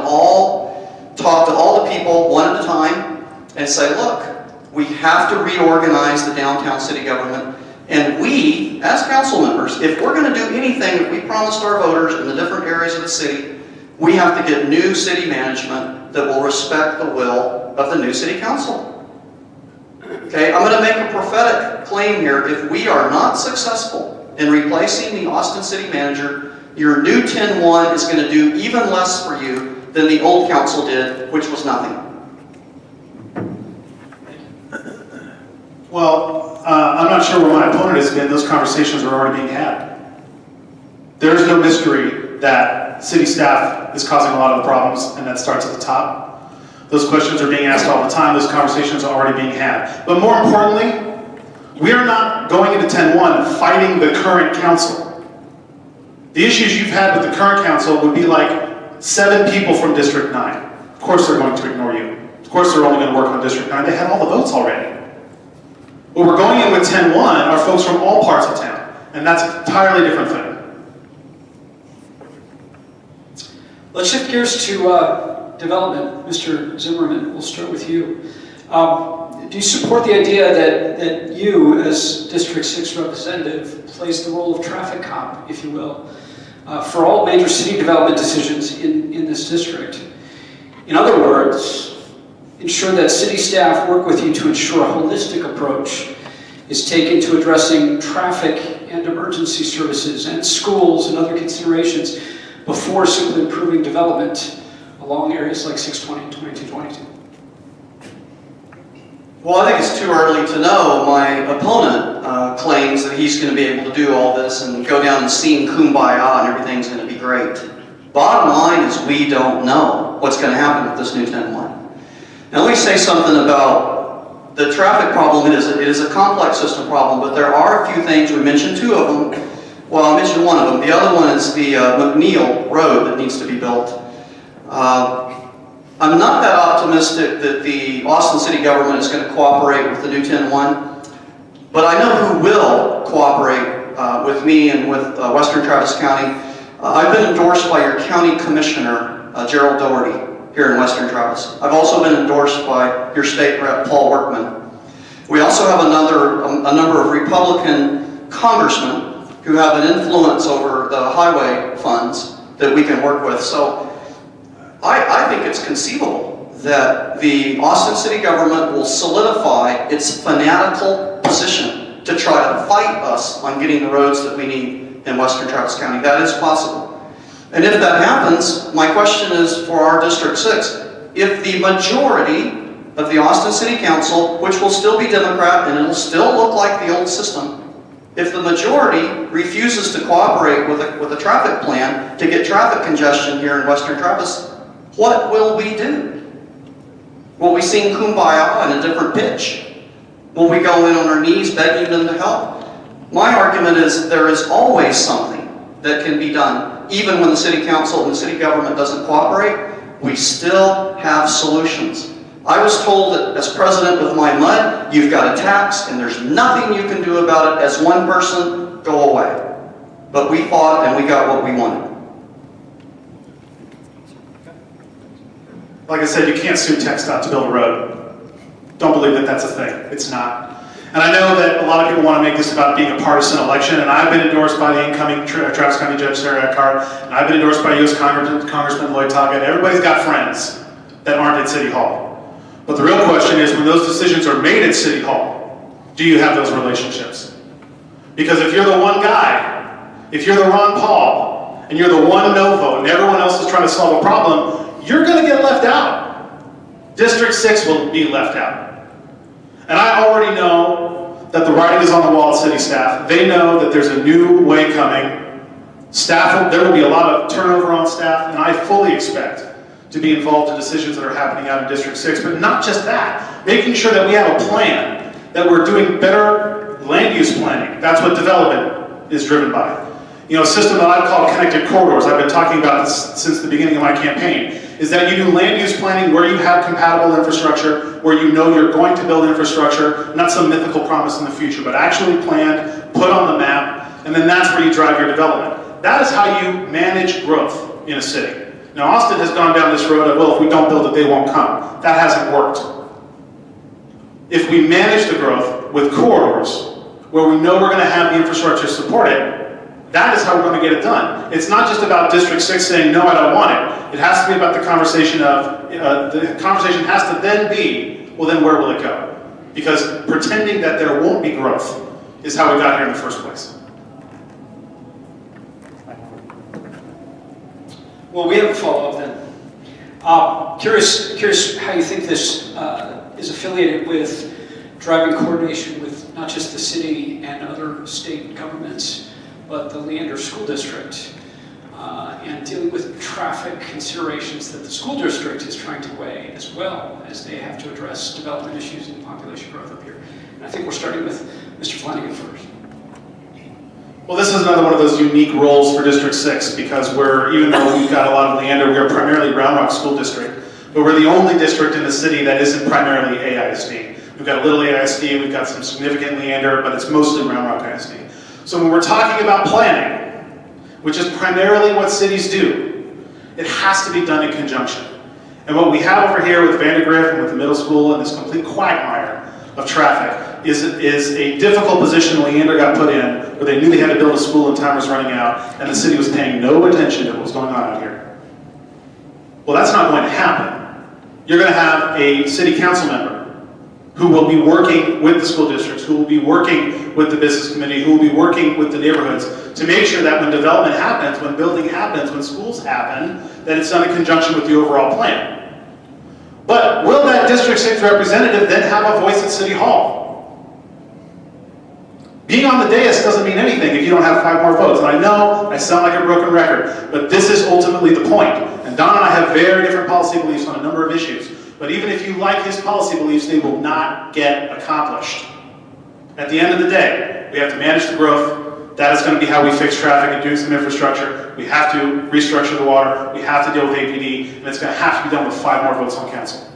talk to all the people one at a time and say, look, we have to reorganize the downtown city government, and we, as council members, if we're going to do anything that we promised our voters in the different areas of the city, we have to get new city management that will respect the will of the new city council. Okay, I'm going to make a prophetic claim here. If we are not successful in replacing the Austin city manager, your new 10-1 is going to do even less for you than the old council did, which was nothing. Well, I'm not sure where my opponent has been. Those conversations are already being had. There's no mystery that city staff is causing a lot of the problems, and that starts at the top. Those questions are being asked all the time. Those conversations are already being had. But more importantly, we are not going into 10-1 fighting the current council. The issues you've had with the current council would be like 7 people from District 9. Of course they're going to ignore you. Of course they're only going to work on District 9. They had all the votes already. What we're going in with 10-1 are folks from all parts of town, and that's an entirely different thing. Let's shift gears to development. Mr. Zimmerman, we'll start with you. Do you support the idea that you, as District 6 representative, plays the role of traffic cop, if you will, for all major city development decisions in this district? In other words, ensure that city staff work with you to ensure a holistic approach is taken to addressing traffic and emergency services and schools and other considerations before simply improving development along areas like 620 and 2222. Well, I think it's too early to know. My opponent claims that he's going to be able to do all this and go down and sing Kumbaya and everything's going to be great. Bottom line is we don't know what's going to happen with this new 10-1. Now let me say something about the traffic problem. It is a complex system problem, but there are a few things. We mentioned 2 of them. Well, I mentioned one of them. The other one is the McNeil Road that needs to be built. I'm not that optimistic that the Austin city government is going to cooperate with the new 10-1, but I know who will cooperate with me and with Western Travis County. I've been endorsed by your county commissioner, Gerald Doherty, here in Western Travis. I've also been endorsed by your state rep, Paul Workman. We also have a number of Republican congressmen who have an influence over the highway funds that we can work with. So I think it's conceivable that the Austin city government will solidify its fanatical position to try to fight us on getting the roads that we need in Western Travis County. That is possible. And if that happens, my question is for our District 6, if the majority of the Austin City Council, which will still be Democrat and it'll still look like the old system, if the majority refuses to cooperate with a traffic plan to get traffic congestion here in Western Travis, what will we do? Will we sing Kumbaya in a different pitch? Will we go in on our knees begging them to help? My argument is there is always something that can be done. Even when the city council and the city government doesn't cooperate, we still have solutions. I was told that as president of my MUD, you've got a tax and there's nothing you can do about it. As one person, go away. But we fought and we got what we wanted. Like I said, you can't sue TxDOT to build a road. Don't believe that that's a thing. It's not. And I know that a lot of people want to make this about being a partisan election, and I've been endorsed by the incoming Travis County Judge Sarah Eckhart, and I've been endorsed by U.S. Congressman Lloyd Taga, and everybody's got friends that aren't at City Hall. But the real question is, when those decisions are made at City Hall, do you have those relationships? Because if you're the one guy, if you're the Ron Paul, and you're the one no vote, and everyone else is trying to solve a problem, you're going to get left out. District 6 will be left out. And I already know that the writing is on the wall at city staff. They know that there's a new way coming. There will be a lot of turnover on staff, and I fully expect to be involved in decisions that are happening out in District 6, but not just that, making sure that we have a plan, that we're doing better land use planning. That's what development is driven by. You know, a system that I call connected corridors, I've been talking about this since the beginning of my campaign, is that you do land use planning where you have compatible infrastructure, where you know you're going to build infrastructure, not some mythical promise in the future, but actually planned, put on the map, and then that's where you drive your development. That is how you manage growth in a city. Now, Austin has gone down this road of, well, if we don't build it, they won't come. That hasn't worked. If we manage the growth with corridors, where we know we're going to have the infrastructure to support it, that is how we're going to get it done. It's not just about District 6 saying, no, I don't want it. It has to be about the conversation of, the conversation has to then be, well, then where will it go? Because pretending that there won't be growth is how we got here in the first place. Well, we have a follow-up then. Curious how you think this is affiliated with driving coordination with not just the city and other state governments, but the Leander School District, and dealing with traffic considerations that the school district is trying to weigh, as well as they have to address development issues and population growth up here. And I think we're starting with Mr. Flannigan first. Well, this is another one of those unique roles for District 6 because even though we've got a lot of Leander, we are primarily Round Rock School District, but we're the only district in the city that isn't primarily AISD. We've got a little AISD, we've got some significant Leander, but it's mostly Round Rock ISD. So when we're talking about planning, which is primarily what cities do, it has to be done in conjunction. And what we have over here with Vandegrift and with the middle school and this complete quagmire of traffic is a difficult position Leander got put in, where they knew they had to build a school and time was running out, and the city was paying no attention to what was going on out here. Well, that's not going to happen. You're going to have a city council member who will be working with the school districts, who will be working with the business committee, who will be working with the neighborhoods to make sure that when development happens, when building happens, when schools happen, that it's done in conjunction with the overall plan. But will that District 6 representative then have a voice at City Hall? Being on the dais doesn't mean anything if you don't have 5 more votes. And I know I sound like a broken record, but this is ultimately the point. And Don and I have very different policy beliefs on a number of issues. But even if you like his policy beliefs, they will not get accomplished. At the end of the day, we have to manage the growth. That is going to be how we fix traffic and do some infrastructure. We have to restructure the water. We have to deal with APD. And it's going to have to be done with 5 more votes on council.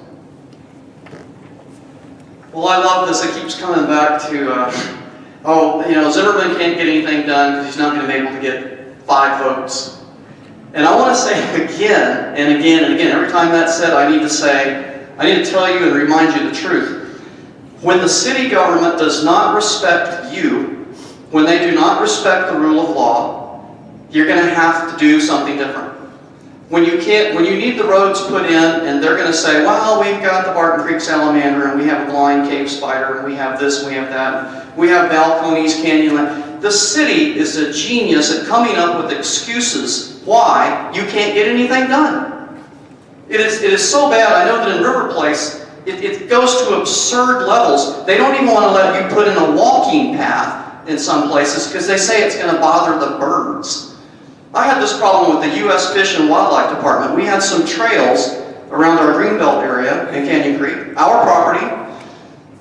Well, I love this. It keeps coming back to, Zimmerman can't get anything done because he's not going to be able to get 5 votes. And I want to say again and again and again, every time that's said, I need to tell you and remind you the truth. When the city government does not respect you, when they do not respect the rule of law, you're going to have to do something different. When you need the roads put in and they're going to say, well, we've got the Barton Creek salamander and we have a blind cave spider and we have this and we have that. We have Balcones Canyon. The city is a genius at coming up with excuses why you can't get anything done. It is so bad. I know that in River Place, it goes to absurd levels. They don't even want to let you put in a walking path in some places because they say it's going to bother the birds. I had this problem with the U.S. Fish and Wildlife Department. We had some trails around our Greenbelt area in Canyon Creek, our property,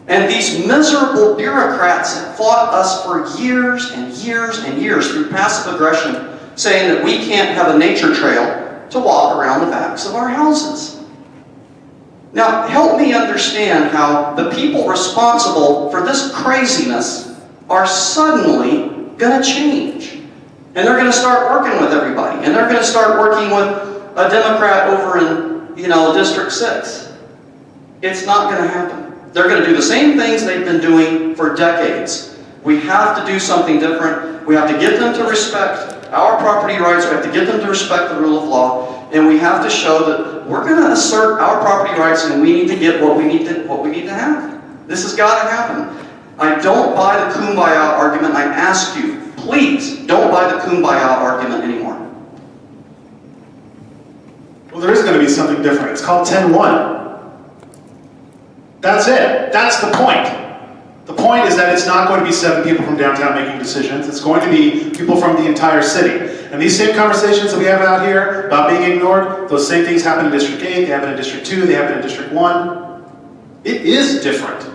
and these miserable bureaucrats had fought us for years and years and years through passive aggression, saying that we can't have a nature trail to walk around the backs of our houses. Now, help me understand how the people responsible for this craziness are suddenly going to change. And they're going to start working with everybody. And they're going to start working with a Democrat over in, District 6. It's not going to happen. They're going to do the same things they've been doing for decades. We have to do something different. We have to get them to respect our property rights. We have to get them to respect the rule of law. And we have to show that we're going to assert our property rights and we need to get what we need to have. This has got to happen. I don't buy the kumbaya argument. I ask you, please don't buy the kumbaya argument anymore. Well, there is going to be something different. It's called 10-1. That's it. That's the point. The point is that it's not going to be 7 people from downtown making decisions. It's going to be people from the entire city. And these same conversations that we have out here about being ignored, those same things happen in District 8, they happen in District 2, they happen in District 1. It is different.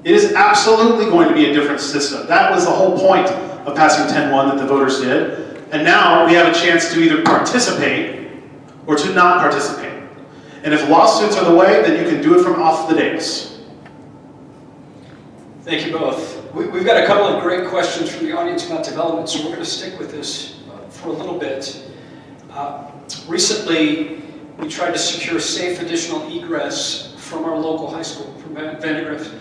It is absolutely going to be a different system. That was the whole point of passing 10-1 that the voters did. And now we have a chance to either participate or to not participate. And if lawsuits are the way, then you can do it from off the dais. Thank you both. We've got a couple of great questions from the audience about development, so we're going to stick with this for a little bit. Recently, we tried to secure safe additional egress from our local high school, from Vandegrift.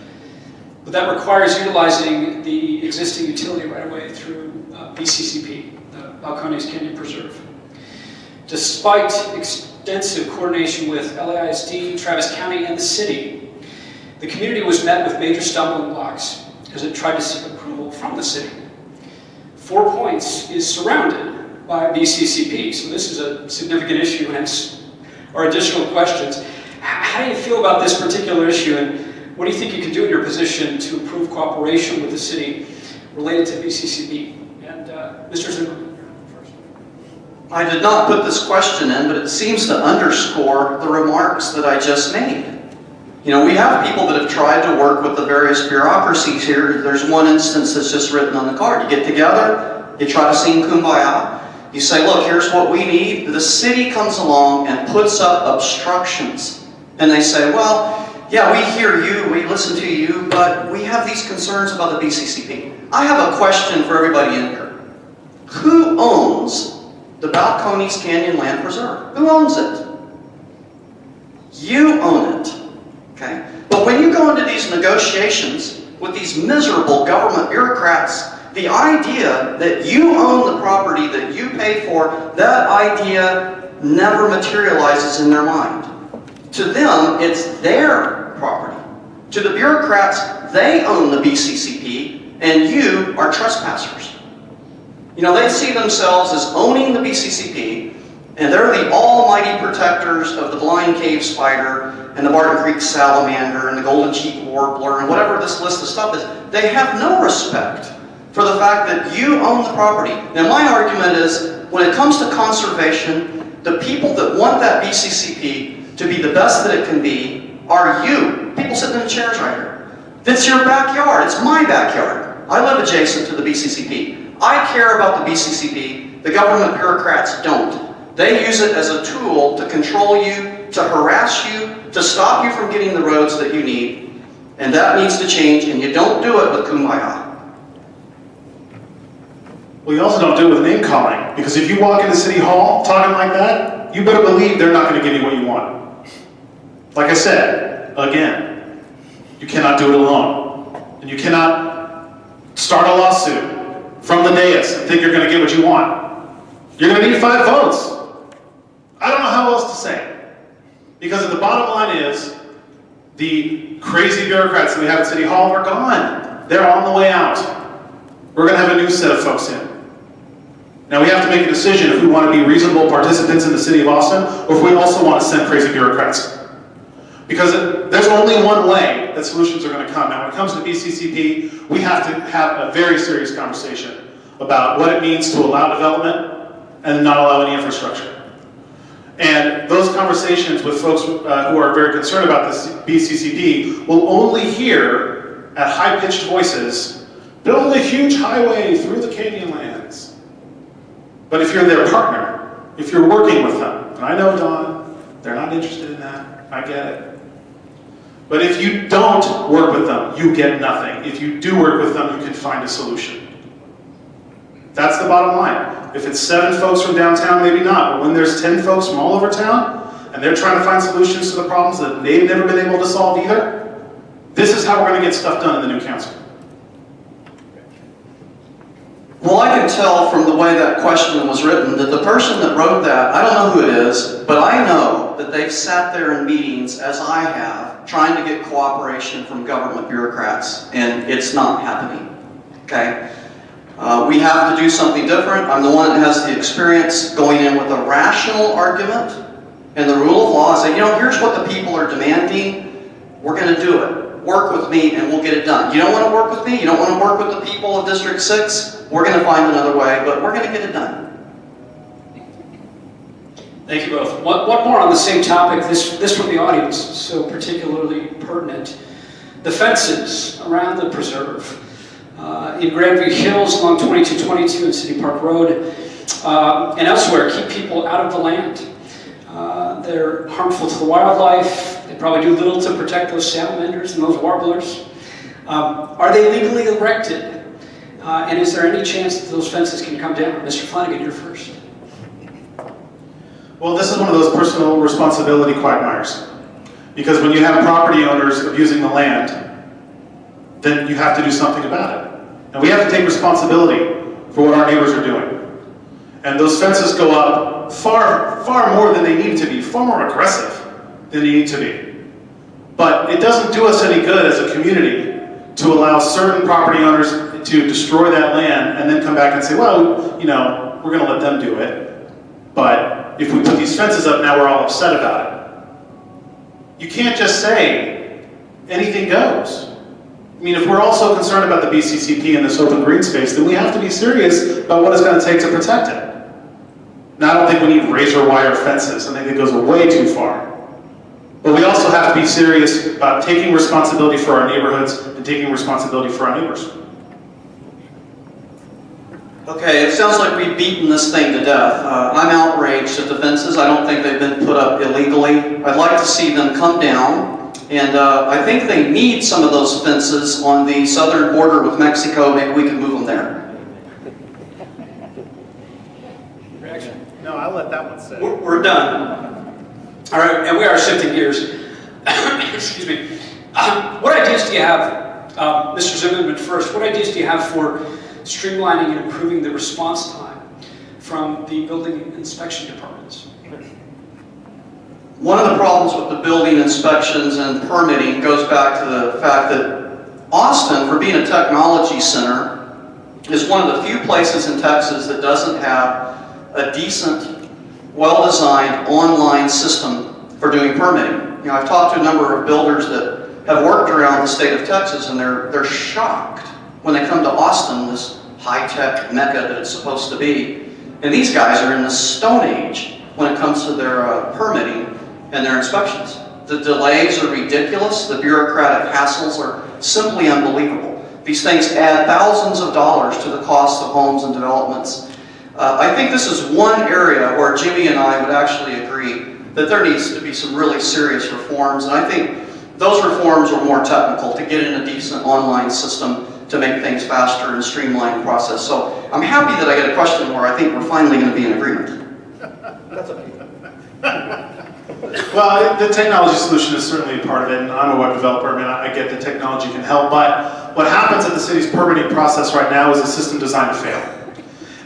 But that requires utilizing the existing utility right-of-way through BCCP, the Balcones Canyon Preserve. Despite extensive coordination with LAISD, Travis County, and the city, the community was met with major stumbling blocks as it tried to seek approval from the city. 4 Points is surrounded by BCCP, so this is a significant issue, hence our additional questions. How do you feel about this particular issue, and what do you think you can do in your position to improve cooperation with the city related to BCCP? And Mr. Zimmerman, first. I did not put this question in, but it seems to underscore the remarks that I just made. You know, we have people that have tried to work with the various bureaucracies here. There's one instance that's just written on the card. You get together, you try to sing Kumbaya, you say, look, here's what we need. The city comes along and puts up obstructions. And they say, well, yeah, we hear you, we listen to you, but we have these concerns about the BCCP. I have a question for everybody in here. Who owns the Balcones Canyon Land Preserve? Who owns it? You own it, okay? But when you go into these negotiations with these miserable government bureaucrats, the idea that you own the property that you pay for, that idea never materializes in their mind. To them, it's their property. To the bureaucrats, they own the BCCP, and you are trespassers. You know, they see themselves as owning the BCCP, and they're the almighty protectors of the blind cave spider, and the Barton Creek salamander, and the golden cheek warbler, and whatever this list of stuff is. They have no respect for the fact that you own the property. Now, my argument is, when it comes to conservation, the people that want that BCCP to be the best that it can be are you, people sitting in the chairs right here. It's your backyard. It's my backyard. I live adjacent to the BCCP. I care about the BCCP. The government bureaucrats don't. They use it as a tool to control you, to harass you, to stop you from getting the roads that you need. And that needs to change, and you don't do it with Kumbaya. Well, you also don't do it with name calling, because if you walk into City Hall talking like that, you better believe they're not going to give you what you want. Like I said, again, you cannot do it alone. And you cannot start a lawsuit from the dais and think you're going to get what you want. You're going to need 5 votes. I don't know how else to say it. Because the bottom line is, the crazy bureaucrats that we have at City Hall are gone. They're on the way out. We're going to have a new set of folks in. Now we have to make a decision if we want to be reasonable participants in the city of Austin, or if we also want to send crazy bureaucrats. Because there's only one way that solutions are going to come. Now when it comes to BCCP, we have to have a very serious conversation about what it means to allow development and not allow any infrastructure. And those conversations with folks who are very concerned about this BCCP will only hear at high-pitched voices, build a huge highway through the Canyonlands. But if you're their partner, if you're working with them, and I know, Don, they're not interested in that, I get it. But if you don't work with them, you get nothing. If you do work with them, you can find a solution. That's the bottom line. If it's 7 folks from downtown, maybe not. But when there's 10 folks from all over town, and they're trying to find solutions to the problems that they've never been able to solve either, this is how we're going to get stuff done in the new council. Well, I can tell from the way that question was written that the person that wrote that, I don't know who it is, but I know that they've sat there in meetings, as I have, trying to get cooperation from government bureaucrats, and it's not happening, okay? We have to do something different. I'm the one that has the experience going in with a rational argument and the rule of law and say, you know, here's what the people are demanding. We're going to do it. work with me and we'll get it done. You don't want to work with me? You don't want to work with the people of District 6? We're going to find another way, but we're going to get it done. Thank you both. One more on the same topic, this from the audience, so particularly pertinent. The fences around the preserve. In Grandview Hills along 2222 and City Park Road and elsewhere keep people out of the land. They're harmful to the wildlife. They probably do little to protect those salamanders and those warblers. Are they legally erected? And is there any chance that those fences can come down? Mr. Flannigan, you're first. Well, this is one of those personal responsibility quagmires. Because when you have property owners abusing the land, then you have to do something about it. And we have to take responsibility for what our neighbors are doing. And those fences go up far, far more than they need to be, far more aggressive than they need to be. But it doesn't do us any good as a community to allow certain property owners to destroy that land and then come back and say, well, you know, we're going to let them do it. But if we put these fences up, now we're all upset about it. You can't just say anything goes. I mean, if we're also concerned about the BCCP and this open green space, then we have to be serious about what it's going to take to protect it. Now, I don't think we need razor wire fences. I think it goes way too far. But we also have to be serious about taking responsibility for our neighborhoods and taking responsibility for our neighbors. Okay, it sounds like we've beaten this thing to death. I'm outraged at the fences. I don't think they've been put up illegally. I'd like to see them come down. And I think they need some of those fences on the southern border with Mexico. Maybe we can move them there. Reaction? No, I'll let that one sit. We're done. All right, and we are shifting gears. Excuse me. What ideas do you have, Mr. Zimmerman first, what ideas do you have for streamlining and improving the response time from the building inspection departments? One of the problems with the building inspections and permitting goes back to the fact that Austin, for being a technology center, is one of the few places in Texas that doesn't have a decent, well-designed online system for doing permitting. You know, I've talked to a number of builders that have worked around the state of Texas, and they're shocked when they come to Austin, this high-tech mecca that it's supposed to be. And these guys are in the Stone Age when it comes to their permitting and their inspections. The delays are ridiculous. The bureaucratic hassles are simply unbelievable. These things add thousands of dollars to the cost of homes and developments. I think this is one area where Jimmy and I would actually agree that there needs to be some really serious reforms. And I think those reforms are more technical, to get in a decent online system to make things faster and streamline the process. So I'm happy that I get a question where I think we're finally going to be in agreement. That's okay. Well, the technology solution is certainly a part of it, and I'm a web developer. I mean, I get that technology can help, but what happens at the city's permitting process right now is a system designed to fail.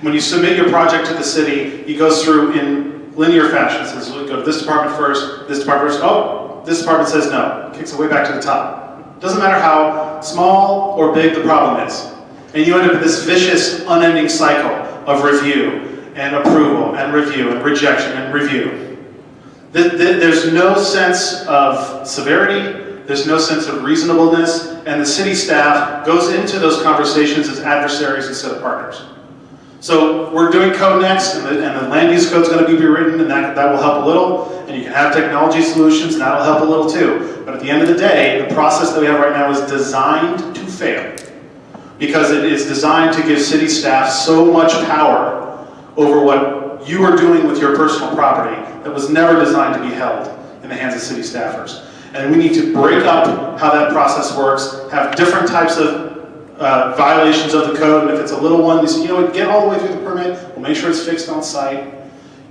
When you submit your project to the city, it goes through in linear fashion. It says, we'll go to this department first, this department first. Oh, this department says no. It kicks it way back to the top. Doesn't matter how small or big the problem is. And you end up in this vicious, unending cycle of review and approval and review and rejection and review. There's no sense of severity, there's no sense of reasonableness, and the city staff goes into those conversations as adversaries instead of partners. So we're doing code next, and the land use code is going to be rewritten, and that will help a little, and you can have technology solutions, and that will help a little too. But at the end of the day, the process that we have right now is designed to fail, because it is designed to give city staff so much power over what you are doing with your personal property that was never designed to be held in the hands of city staffers. And we need to break up how that process works, have different types of violations of the code, and if it's a little one, you know what, get all the way through the permit, we'll make sure it's fixed on site.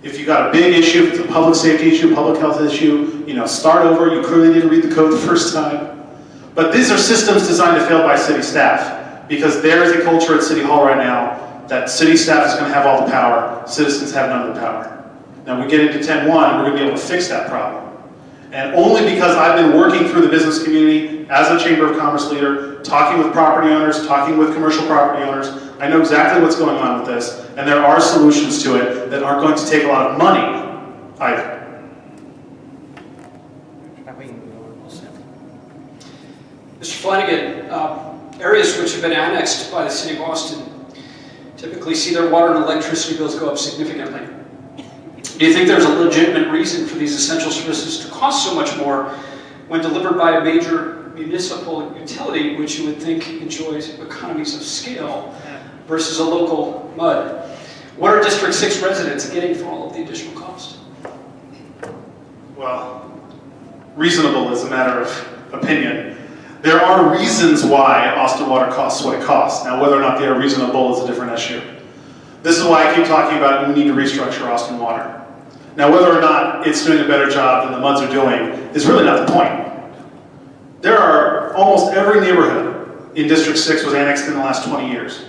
If you've got a big issue, if it's a public safety issue, public health issue, you know, start over, you clearly need to read the code the first time. But these are systems designed to fail by city staff, because there is a culture at City Hall right now that city staff is going to have all the power, citizens have none of the power. Now we get into 10.1, we're going to be able to fix that problem. And only because I've been working through the business community as a Chamber of Commerce leader, talking with property owners, talking with commercial property owners, I know exactly what's going on with this, and there are solutions to it that aren't going to take a lot of money either. Mr. Flannigan, areas which have been annexed by the city of Austin typically see their water and electricity bills go up significantly. Do you think there's a legitimate reason for these essential services to cost so much more when delivered by a major municipal utility, which you would think enjoys economies of scale, versus a local MUD? What are District 6 residents getting for all of the additional cost? Well, reasonable is a matter of opinion. There are reasons why Austin Water costs what it costs. Now, whether or not they are reasonable is a different issue. This is why I keep talking about we need to restructure Austin Water. Now, whether or not it's doing a better job than the MUDs are doing is really not the point. There are almost every neighborhood in District 6 was annexed in the last 20 years.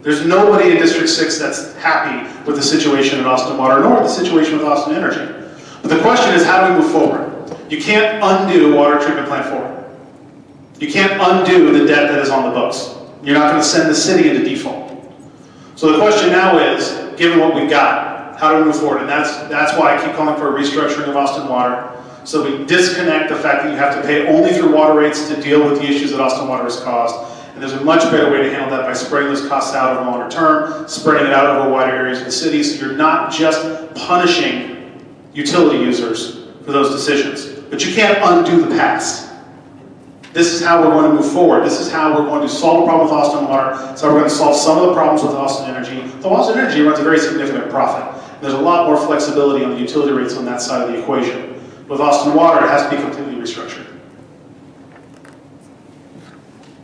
There's nobody in District 6 that's happy with the situation at Austin Water, nor the situation with Austin Energy. But the question is, how do we move forward? You can't undo Water Treatment Plant 4. You can't undo the debt that is on the books. You're not going to send the city into default. So the question now is, given what we've got, how do we move forward? And that's why I keep calling for a restructuring of Austin Water, so we disconnect the fact that you have to pay only through water rates to deal with the issues that Austin Water has caused. And there's a much better way to handle that by spreading those costs out over the longer term, spreading it out over wider areas of the city, so you're not just punishing utility users for those decisions. But you can't undo the past. This is how we're going to move forward. This is how we're going to solve the problem with Austin Water. That's how we're going to solve some of the problems with Austin Energy. Though Austin Energy runs a very significant profit. There's a lot more flexibility on the utility rates on that side of the equation. With Austin Water, it has to be completely restructured.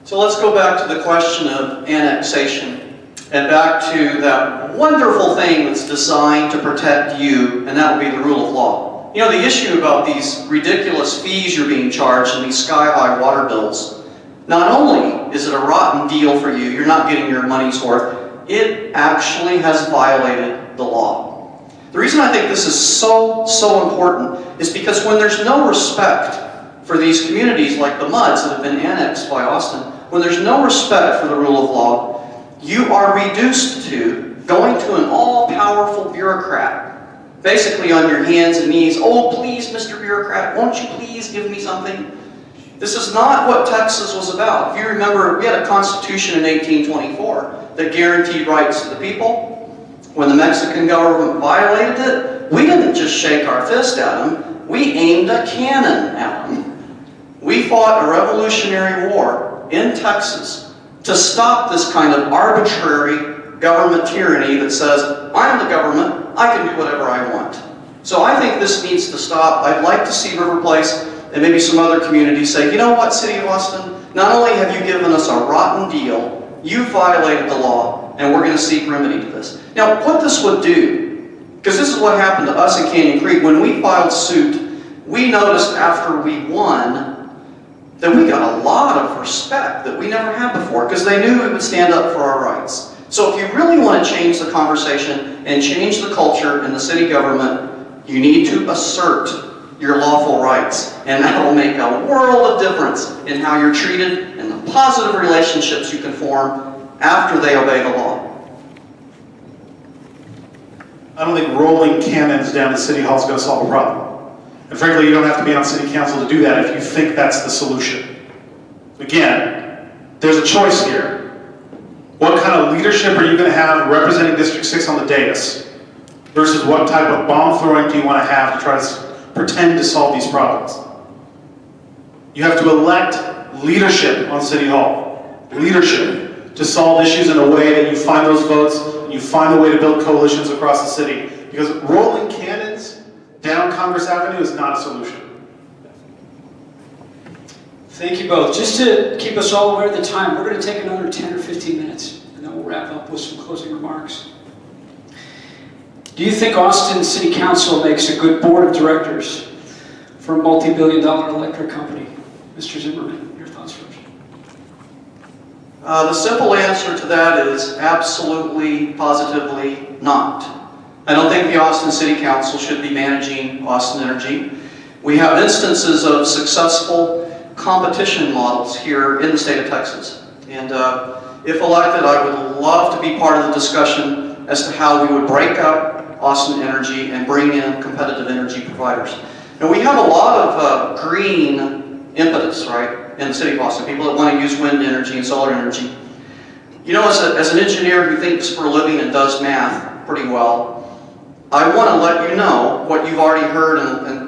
So let's go back to the question of annexation and back to that wonderful thing that's designed to protect you, and that would be the rule of law. You know, the issue about these ridiculous fees you're being charged and these sky-high water bills, not only is it a rotten deal for you, you're not getting your money's worth, it actually has violated the law. The reason I think this is so important is because when there's no respect for these communities like the MUDs that have been annexed by Austin, when there's no respect for the rule of law, you are reduced to going to an all-powerful bureaucrat, basically on your hands and knees. Oh, please, Mr. Bureaucrat, won't you please give me something? This is not what Texas was about. If you remember, we had a constitution in 1824 that guaranteed rights to the people. When the Mexican government violated it, we didn't just shake our fist at them, we aimed a cannon at them. We fought a revolutionary war in Texas to stop this kind of arbitrary government tyranny that says, I'm the government, I can do whatever I want. So I think this needs to stop. I'd like to see River Place and maybe some other communities say, you know what, City of Austin, not only have you given us a rotten deal, you violated the law, and we're going to seek remedy to this. Now, what this would do, because this is what happened to us in Canyon Creek, when we filed suit, we noticed after we won that we got a lot of respect that we never had before, because they knew we would stand up for our rights. So if you really want to change the conversation and change the culture in the city government, you need to assert your lawful rights. And that will make a world of difference in how you're treated and the positive relationships you can form after they obey the law. I don't think rolling cannons down to City Hall is going to solve a problem. And frankly, you don't have to be on City Council to do that if you think that's the solution. Again, there's a choice here. What kind of leadership are you going to have representing District 6 on the dais versus what type of bomb throwing do you want to have to try to pretend to solve these problems? You have to elect leadership on City Hall. Leadership to solve issues in a way that you find those votes and you find a way to build coalitions across the city. Because rolling cannons down Congress Avenue is not a solution. Thank you both. Just to keep us all aware of the time, we're going to take another 10 or 15 minutes, and then we'll wrap up with some closing remarks. Do you think Austin City Council makes a good board of directors for a multi-billion-dollar electric company? Mr. Zimmerman, your thoughts first. The simple answer to that is absolutely, positively not. I don't think the Austin City Council should be managing Austin Energy. We have instances of successful competition models here in the state of Texas. And if elected, I would love to be part of the discussion as to how we would break up Austin Energy and bring in competitive energy providers. Now, we have a lot of green impetus, right? in the city of Austin, people that want to use wind energy and solar energy. You know, as an engineer who thinks for a living and does math pretty well, I want to let you know what you've already heard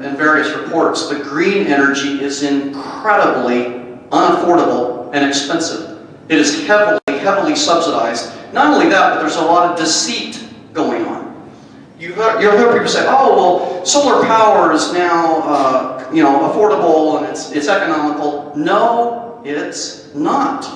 in various reports. The green energy is incredibly unaffordable and expensive. It is heavily subsidized. Not only that, but there's a lot of deceit going on. You'll hear people say, oh, well, solar power is now affordable and it's economical. No, it's not.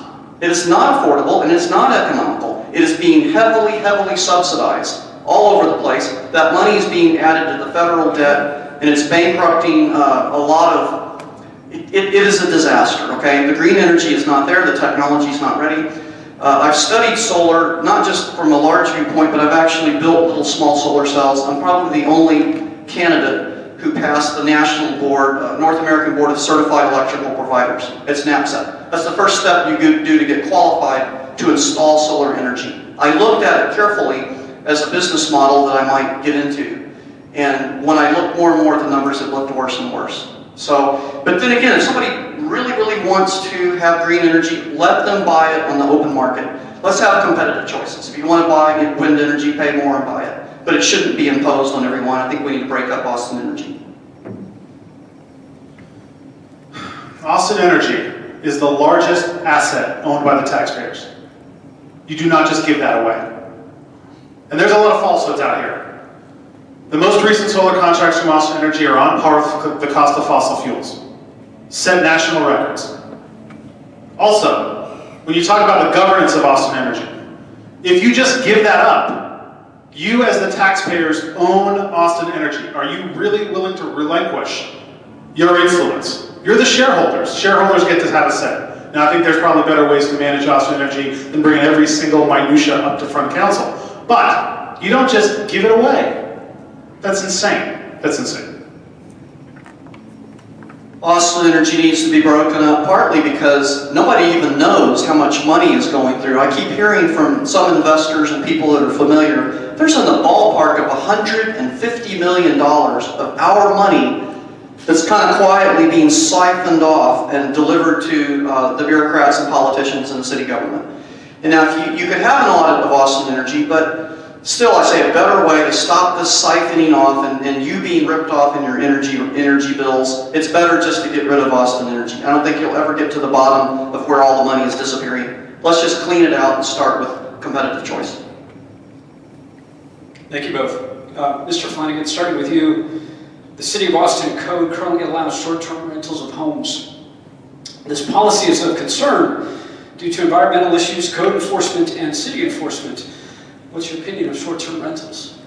It is not affordable and it's not economical. It is being heavily subsidized all over the place. That money is being added to the federal debt and it's bankrupting a lot of, it is a disaster, okay? The green energy is not there, the technology is not ready. I've studied solar, not just from a large viewpoint, but I've actually built little small solar cells. I'm probably the only candidate who passed the national board, North American Board of Certified Electrical Providers. It's NAPCET. That's the first step you do to get qualified to install solar energy. I looked at it carefully as a business model that I might get into. And when I looked more and more at the numbers, it looked worse and worse. So, but then again, if somebody really wants to have green energy, let them buy it on the open market. Let's have competitive choices. If you want to buy wind energy, pay more and buy it. But it shouldn't be imposed on everyone. I think we need to break up Austin Energy. Austin Energy is the largest asset owned by the taxpayers. You do not just give that away. And there's a lot of falsehoods out here. The most recent solar contracts from Austin Energy are on par with the cost of fossil fuels. Set national records. Also, when you talk about the governance of Austin Energy, if you just give that up, you as the taxpayers own Austin Energy. Are you really willing to relinquish your influence? You're the shareholders. Shareholders get to have a say. Now, I think there's probably better ways to manage Austin Energy than bringing every single minutia up to front council. But you don't just give it away. That's insane. That's insane. Austin Energy needs to be broken up partly because nobody even knows how much money is going through. I keep hearing from some investors and people that are familiar, there's in the ballpark of $150 million of our money that's kind of quietly being siphoned off and delivered to the bureaucrats and politicians in the city government. And now if you could have an audit of Austin Energy, but still, I say a better way to stop this siphoning off and you being ripped off in your energy bills, it's better just to get rid of Austin Energy. I don't think you'll ever get to the bottom of where all the money is disappearing. Let's just clean it out and start with competitive choice. Thank you both. Mr. Flannigan, starting with you, the City of Austin Code currently allows short-term rentals of homes. This policy is of concern due to environmental issues, code enforcement, and city enforcement. What's your opinion of short-term rentals?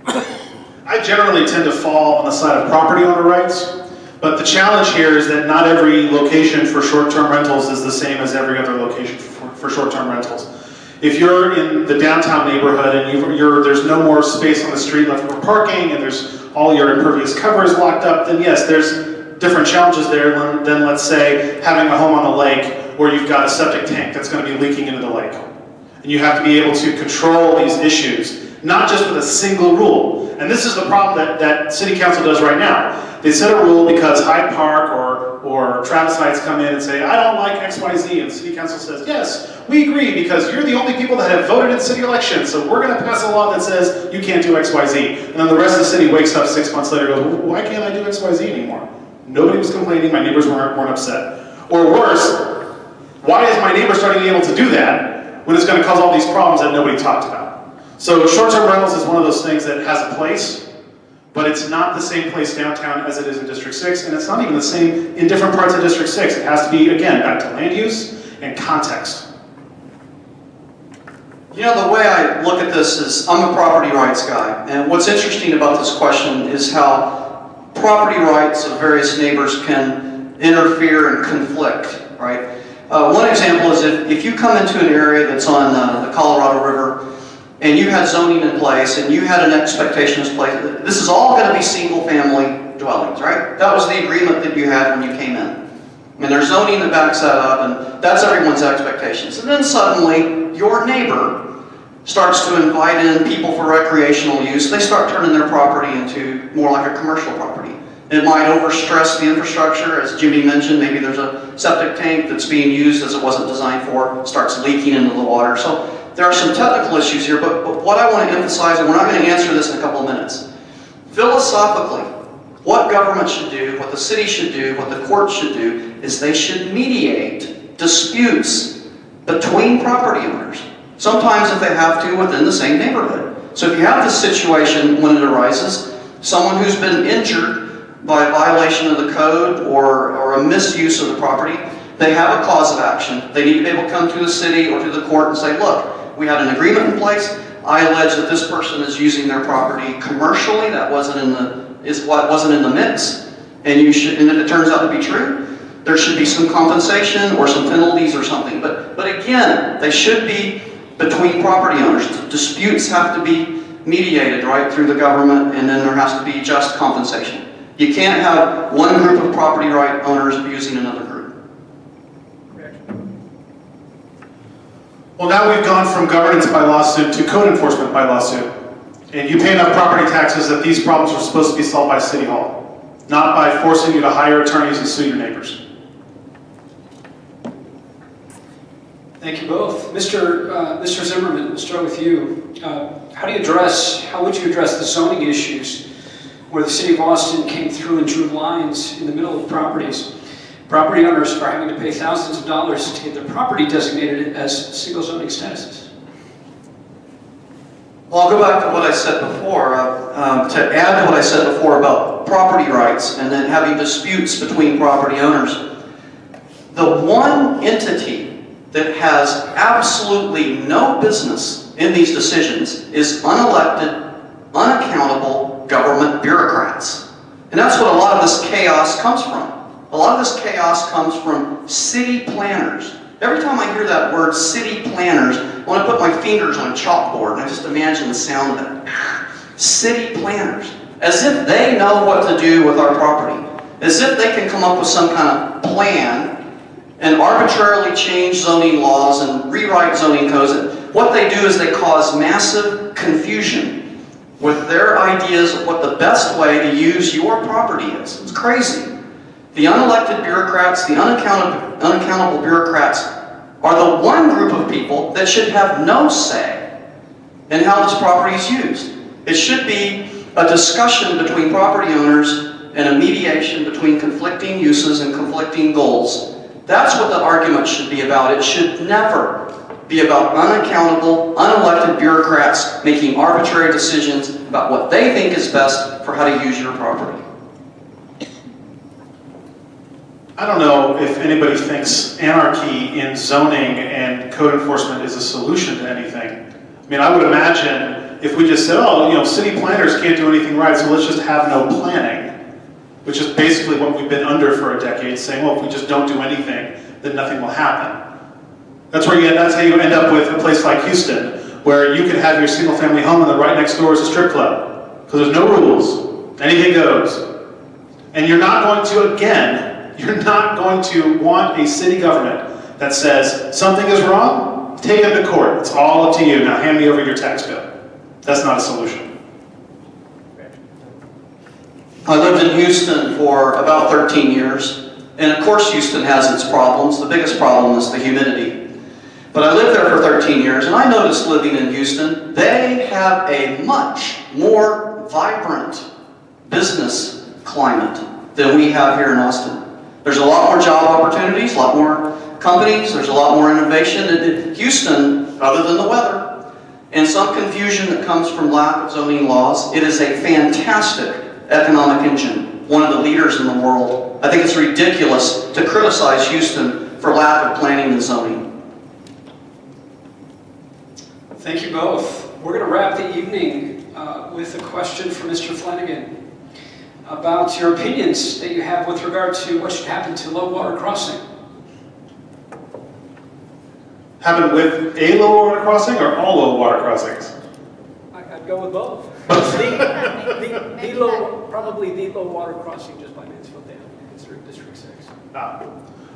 I generally tend to fall on the side of property owner rights, but the challenge here is that not every location for short-term rentals is the same as every other location for short-term rentals. If you're in the downtown neighborhood and there's no more space on the street left for parking and there's all your impervious cover is locked up, then yes, there's different challenges there than let's say having a home on the lake where you've got a septic tank that's going to be leaking into the lake. And you have to be able to control these issues, not just with a single rule. And this is the problem that City Council does right now. They set a rule because Hyde Park or Travis Heights come in and say, I don't like X, Y, Z, and the City Council says, yes, we agree because you're the only people that have voted in city elections, so we're going to pass a law that says you can't do X, Y, Z. And then the rest of the city wakes up 6 months later and goes, why can't I do X, Y, Z anymore? Nobody was complaining, my neighbors weren't upset. Or worse, why is my neighbor starting to be able to do that when it's going to cause all these problems that nobody talked about? So short-term rentals is one of those things that has a place, but it's not the same place downtown as it is in District 6, and it's not even the same in different parts of District 6. It has to be, again, back to land use and context. You know, the way I look at this is, I'm a property rights guy, and what's interesting about this question is how property rights of various neighbors can interfere and conflict, right? One example is if you come into an area that's on the Colorado River and you had zoning in place and you had an expectation of this place, this is all going to be single-family dwellings, right? That was the agreement that you had when you came in. And there's zoning that backs that up, and that's everyone's expectations. And then suddenly, your neighbor starts to invite in people for recreational use. They start turning their property into more like a commercial property. It might overstress the infrastructure, as Jimmy mentioned. Maybe there's a septic tank that's being used as it wasn't designed for, starts leaking into the water. So there are some technical issues here, but what I want to emphasize, and we're not going to answer this in a couple of minutes, philosophically, what government should do, what the city should do, what the court should do, is they should mediate disputes between property owners. Sometimes if they have to, within the same neighborhood. So if you have this situation when it arises, someone who's been injured by a violation of the code or a misuse of the property, they have a cause of action. They need to be able to come to the city or to the court and say, look, we had an agreement in place. I allege that this person is using their property commercially. That wasn't in the mix. And if it turns out to be true, there should be some compensation or some penalties or something. But again, they should be between property owners. Disputes have to be mediated right through the government, and then there has to be just compensation. You can't have one group of property right owners abusing another group. Well, now we've gone from governance by lawsuit to code enforcement by lawsuit. And you pay enough property taxes that these problems are supposed to be solved by City Hall, not by forcing you to hire attorneys and sue your neighbors. Thank you both. Mr. Zimmerman, we'll start with you. How would you address the zoning issues where the City of Austin came through and drew lines in the middle of properties? Property owners are having to pay thousands of dollars to get their property designated as single zoning statuses. Well, I'll go back to what I said before, to add to what I said before about property rights and then having disputes between property owners. The one entity that has absolutely no business in these decisions is unelected, unaccountable government bureaucrats. And that's what a lot of this chaos comes from. A lot of this chaos comes from city planners. Every time I hear that word, city planners, I want to put my fingers on a chalkboard and I just imagine the sound of it. City planners. As if they know what to do with our property. As if they can come up with some kind of plan and arbitrarily change zoning laws and rewrite zoning codes. And what they do is they cause massive confusion with their ideas of what the best way to use your property is. It's crazy. The unelected bureaucrats, the unaccountable bureaucrats are the one group of people that should have no say in how this property is used. It should be a discussion between property owners and a mediation between conflicting uses and conflicting goals. That's what the argument should be about. It should never be about unaccountable, unelected bureaucrats making arbitrary decisions about what they think is best for how to use your property. I don't know if anybody thinks anarchy in zoning and code enforcement is a solution to anything. I mean, I would imagine if we just said, city planners can't do anything right, so let's just have no planning, which is basically what we've been under for a decade, saying, well, if we just don't do anything, then nothing will happen. That's how you end up with a place like Houston, where you can have your single-family home and then right next door is a strip club, because there's no rules, anything goes. And you're not going to want a city government that says, something is wrong, take it to court, it's all up to you, now hand me over your tax bill. That's not a solution. I lived in Houston for about 13 years, and of course Houston has its problems. The biggest problem is the humidity. But I lived there for 13 years, and I noticed living in Houston, they have a much more vibrant business climate than we have here in Austin. There's a lot more job opportunities, a lot more companies, there's a lot more innovation. In Houston, other than the weather, and some confusion that comes from lack of zoning laws, it is a fantastic economic engine, one of the leaders in the world. I think it's ridiculous to criticize Houston for lack of planning and zoning. Thank you both. We're going to wrap the evening with a question from Mr. Flannigan about your opinions that you have with regard to what should happen to low water crossing. Happen with a low water crossing or all low water crossings? I'd go with both. Probably the low water crossing just by Mansfield Dam, considered District 6.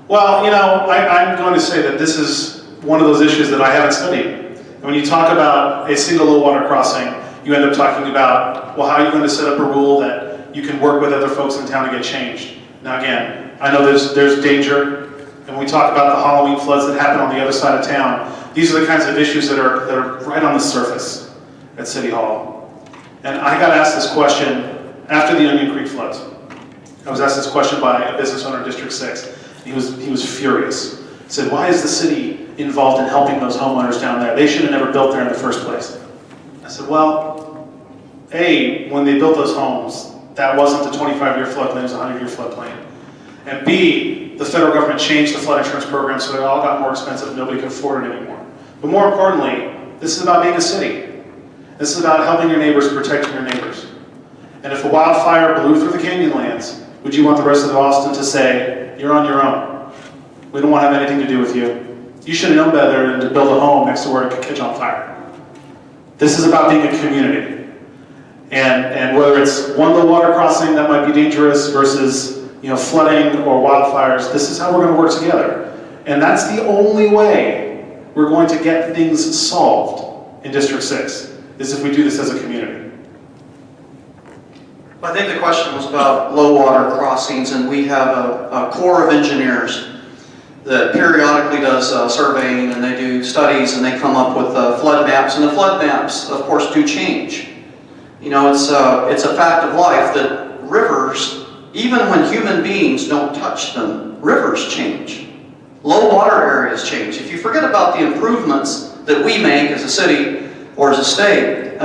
Well, I'm going to say that this is one of those issues that I haven't studied. And when you talk about a single low water crossing, you end up talking about, well, how are you going to set up a rule that you can work with other folks in town to get changed. Now again, I know there's danger, and when we talk about the Halloween floods that happen on the other side of town, these are the kinds of issues that are right on the surface at City Hall. And I got asked this question after the Onion Creek floods. I was asked this question by a business owner in District 6. He was furious. He said, why is the city involved in helping those homeowners down there? They should have never built there in the first place. I said, well, A, when they built those homes, that wasn't a 25-year floodplain, it was a 100-year floodplain. And B, the federal government changed the flood insurance program so it all got more expensive, nobody could afford it anymore. But more importantly, this is about being a city. This is about helping your neighbors, protecting your neighbors. And if a wildfire blew through the Canyonlands, would you want the rest of Austin to say, you're on your own? We don't want to have anything to do with you. You should have known better than to build a home next to where it could catch on fire. This is about being a community. And whether it's one low water crossing that might be dangerous versus flooding or wildfires, this is how we're going to work together. And that's the only way we're going to get things solved in District 6, is if we do this as a community. I think the question was about low water crossings, and we have a core of engineers that periodically does surveying, and they do studies, and they come up with flood maps, and the flood maps, of course, do change. It's a fact of life that rivers, even when human beings don't touch them, rivers change. Low water areas change. If you forget about the improvements that we make as a city or as a state,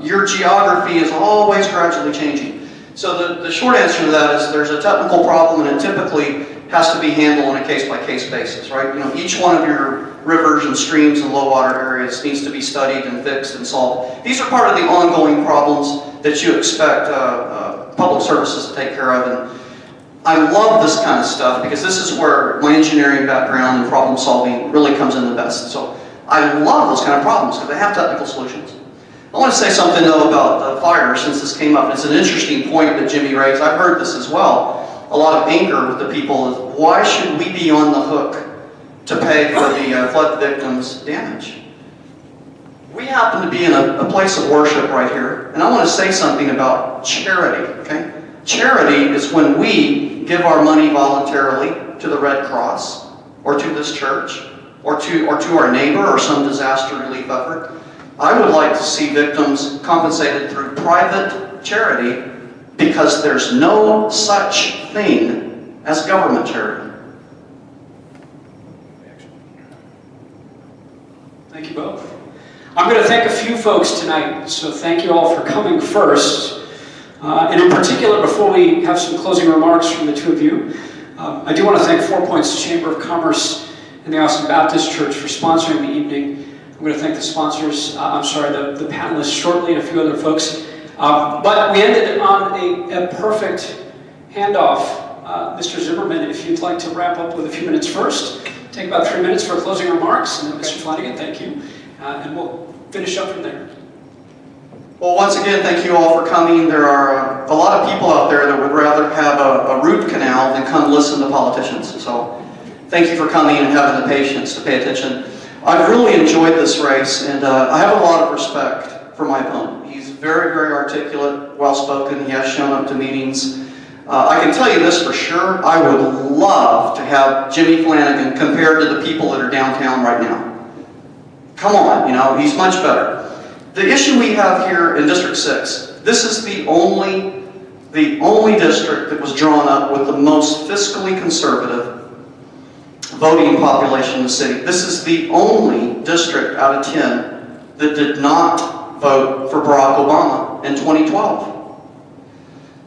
your geography is always gradually changing. So the short answer to that is there's a technical problem, and it typically has to be handled on a case-by-case basis, right? Each one of your rivers and streams and low water areas needs to be studied and fixed and solved. These are part of the ongoing problems that you expect public services to take care of. And I love this kind of stuff because this is where my engineering background and problem solving really comes in the best. So I love those kind of problems because they have technical solutions. I want to say something though about the fire since this came up. It's an interesting point that Jimmy raised. I've heard this as well. A lot of anger with the people is, why should we be on the hook to pay for the flood victims' damage? We happen to be in a place of worship right here, and I want to say something about charity, okay? Charity is when we give our money voluntarily to the Red Cross, or to this church, or to our neighbor, or some disaster relief effort. I would like to see victims compensated through private charity because there's no such thing as government charity. Thank you both. I'm going to thank a few folks tonight, so thank you all for coming first. And in particular, before we have some closing remarks from the two of you, I do want to thank 4 Points Chamber of Commerce and the Austin Baptist Church for sponsoring the evening. I'm going to thank the sponsors, the panelists shortly, and a few other folks. But we ended on a perfect handoff. Mr. Zimmerman, if you'd like to wrap up with a few minutes first, take about 3 minutes for closing remarks, and then Mr. Flannigan, thank you, and we'll finish up from there. Well, once again, thank you all for coming. There are a lot of people out there that would rather have a root canal than come listen to politicians. So thank you for coming and having the patience to pay attention. I've really enjoyed this race, and I have a lot of respect for my opponent. He's very, very articulate, well-spoken. He has shown up to meetings. I can tell you this for sure. I would love to have Jimmy Flannigan compared to the people that are downtown right now. Come on, he's much better. The issue we have here in District 6, this is the only district that was drawn up with the most fiscally conservative voting population in the city. This is the only district out of 10 that did not vote for Barack Obama in 2012.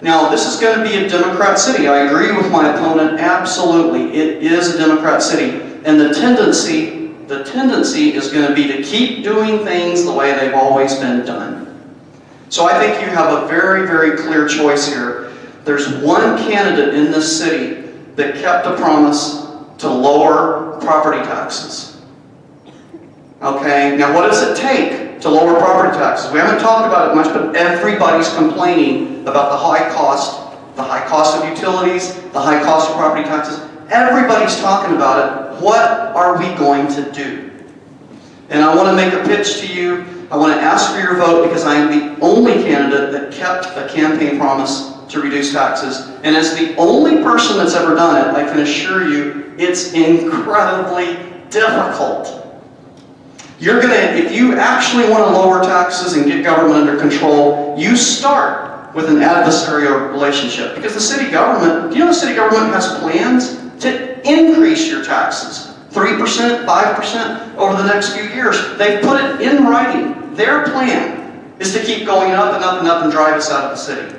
Now, this is going to be a Democrat city. I agree with my opponent, absolutely. It is a Democrat city. And the tendency is going to be to keep doing things the way they've always been done. So I think you have a very, very clear choice here. There's one candidate in this city that kept a promise to lower property taxes. Okay, now what does it take to lower property taxes? We haven't talked about it much, but everybody's complaining about the high cost of utilities, the high cost of property taxes. Everybody's talking about it. What are we going to do? And I want to make a pitch to you. I want to ask for your vote because I am the only candidate that kept a campaign promise to reduce taxes. And as the only person that's ever done it, I can assure you, it's incredibly difficult. If you actually want to lower taxes and get government under control, you start with an adversarial relationship. Because the city government, do you know the city government has plans to increase your taxes? 3%, 5% over the next few years. They've put it in writing. Their plan is to keep going up and up and up and drive us out of the city.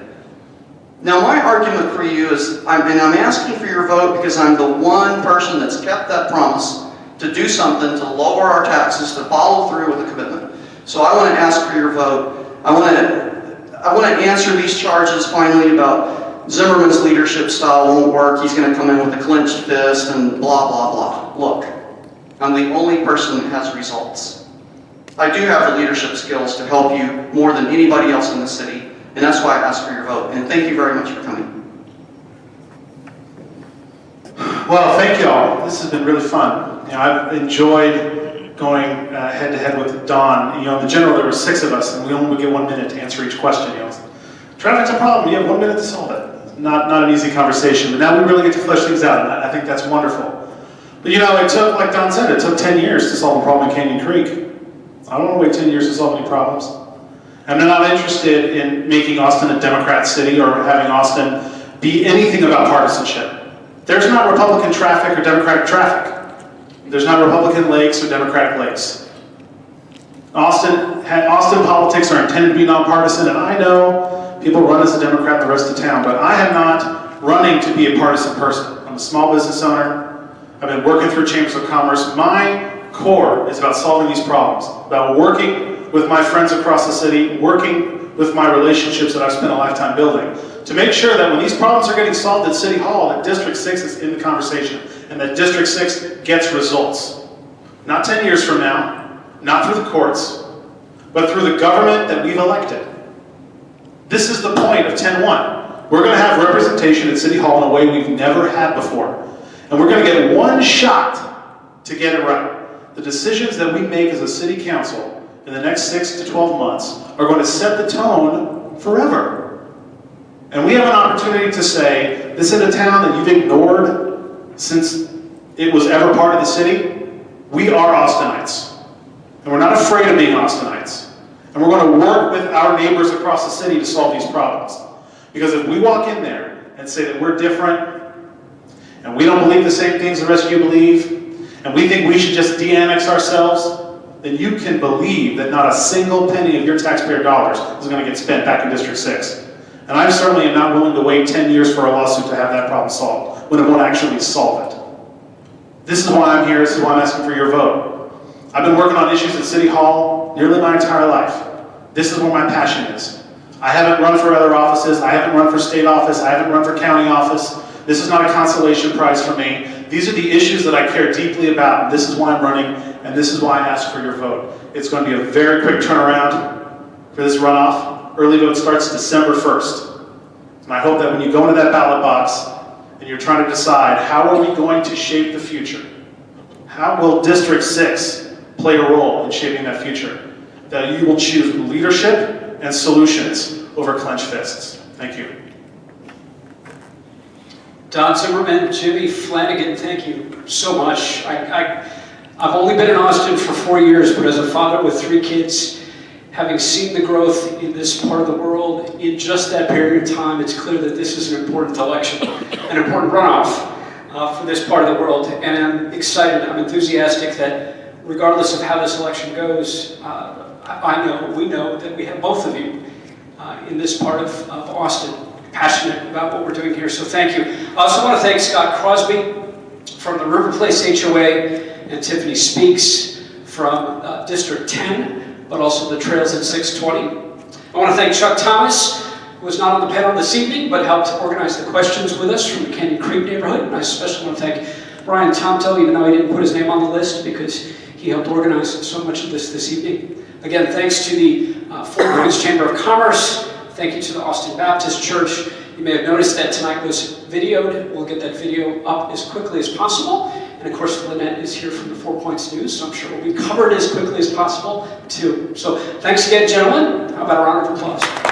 Now my argument for you is, I'm asking for your vote because I'm the one person that's kept that promise to do something to lower our taxes, to follow through with the commitment. So I want to ask for your vote. I want to answer these charges finally about Zimmerman's leadership style won't work. He's going to come in with a clenched fist and blah, blah, blah. Look, I'm the only person that has results. I do have the leadership skills to help you more than anybody else in the city, and that's why I ask for your vote. And thank you very much for coming. Well, thank you all. This has been really fun. I've enjoyed going head to head with Don. In the general, there were 6 of us, and we only would get 1 minute to answer each question. Traffic's a problem. You have 1 minute to solve it. Not an easy conversation, but now we really get to flesh things out, and I think that's wonderful. But it took, like Don said, it took 10 years to solve a problem in Canyon Creek. I don't want to wait 10 years to solve any problems. I'm not interested in making Austin a Democrat city or having Austin be anything about partisanship. There's not Republican traffic or Democratic traffic. There's not Republican lakes or Democratic lakes. Austin politics are intended to be nonpartisan, and I know people run as a Democrat in the rest of town, but I am not running to be a partisan person. I'm a small business owner. I've been working through Chambers of Commerce. My core is about solving these problems, about working with my friends across the city, working with my relationships that I've spent a lifetime building, to make sure that when these problems are getting solved at City Hall, that District 6 is in the conversation, and that District 6 gets results. Not 10 years from now, not through the courts, but through the government that we've elected. This is the point of 10-1. We're going to have representation at City Hall in a way we've never had before. And we're going to get one shot to get it right. The decisions that we make as a city council in the next 6 to 12 months are going to set the tone forever. And we have an opportunity to say, this is a town that you've ignored since it was ever part of the city. We are Austinites. And we're not afraid of being Austinites. And we're going to work with our neighbors across the city to solve these problems. Because if we walk in there and say that we're different, and we don't believe the same things the rest of you believe, and we think we should just de-annex ourselves, then you can believe that not a single penny of your taxpayer dollars is going to get spent back in District 6. And I certainly am not willing to wait 10 years for a lawsuit to have that problem solved, when it won't actually solve it. This is why I'm here, this is why I'm asking for your vote. I've been working on issues at City Hall nearly my entire life. This is where my passion is. I haven't run for other offices, I haven't run for state office, I haven't run for county office. This is not a consolation prize for me. These are the issues that I care deeply about, and this is why I'm running, and this is why I ask for your vote. It's going to be a very quick turnaround for this runoff. Early vote starts December 1st. And I hope that when you go into that ballot box and you're trying to decide how are we going to shape the future, how will District 6 play a role in shaping that future, that you will choose leadership and solutions over clenched fists. Thank you. Don Zimmerman, Jimmy Flannigan, thank you so much. I've only been in Austin for 4 years, but as a father with 3 kids, having seen the growth in this part of the world in just that period of time, it's clear that this is an important election, an important runoff for this part of the world. And I'm excited, I'm enthusiastic that regardless of how this election goes, we know that we have both of you in this part of Austin, passionate about what we're doing here, so thank you. I also want to thank Scott Crosby from the River Place HOA and Tiffany Speaks from District 10, but also the Trails at 620. I want to thank Chuck Thomas, who was not on the panel this evening, but helped organize the questions with us from the Canyon Creek neighborhood. And I especially want to thank Brian Tomto, even though he didn't put his name on the list, because he helped organize so much of this evening. Again, thanks to the Fort Collins Chamber of Commerce. Thank you to the Austin Baptist Church. You may have noticed that tonight was videoed. We'll get that video up as quickly as possible. And of course, Lynette is here from the 4 Points News, so I'm sure it will be covered as quickly as possible, too. So thanks again, gentlemen. How about a round of applause?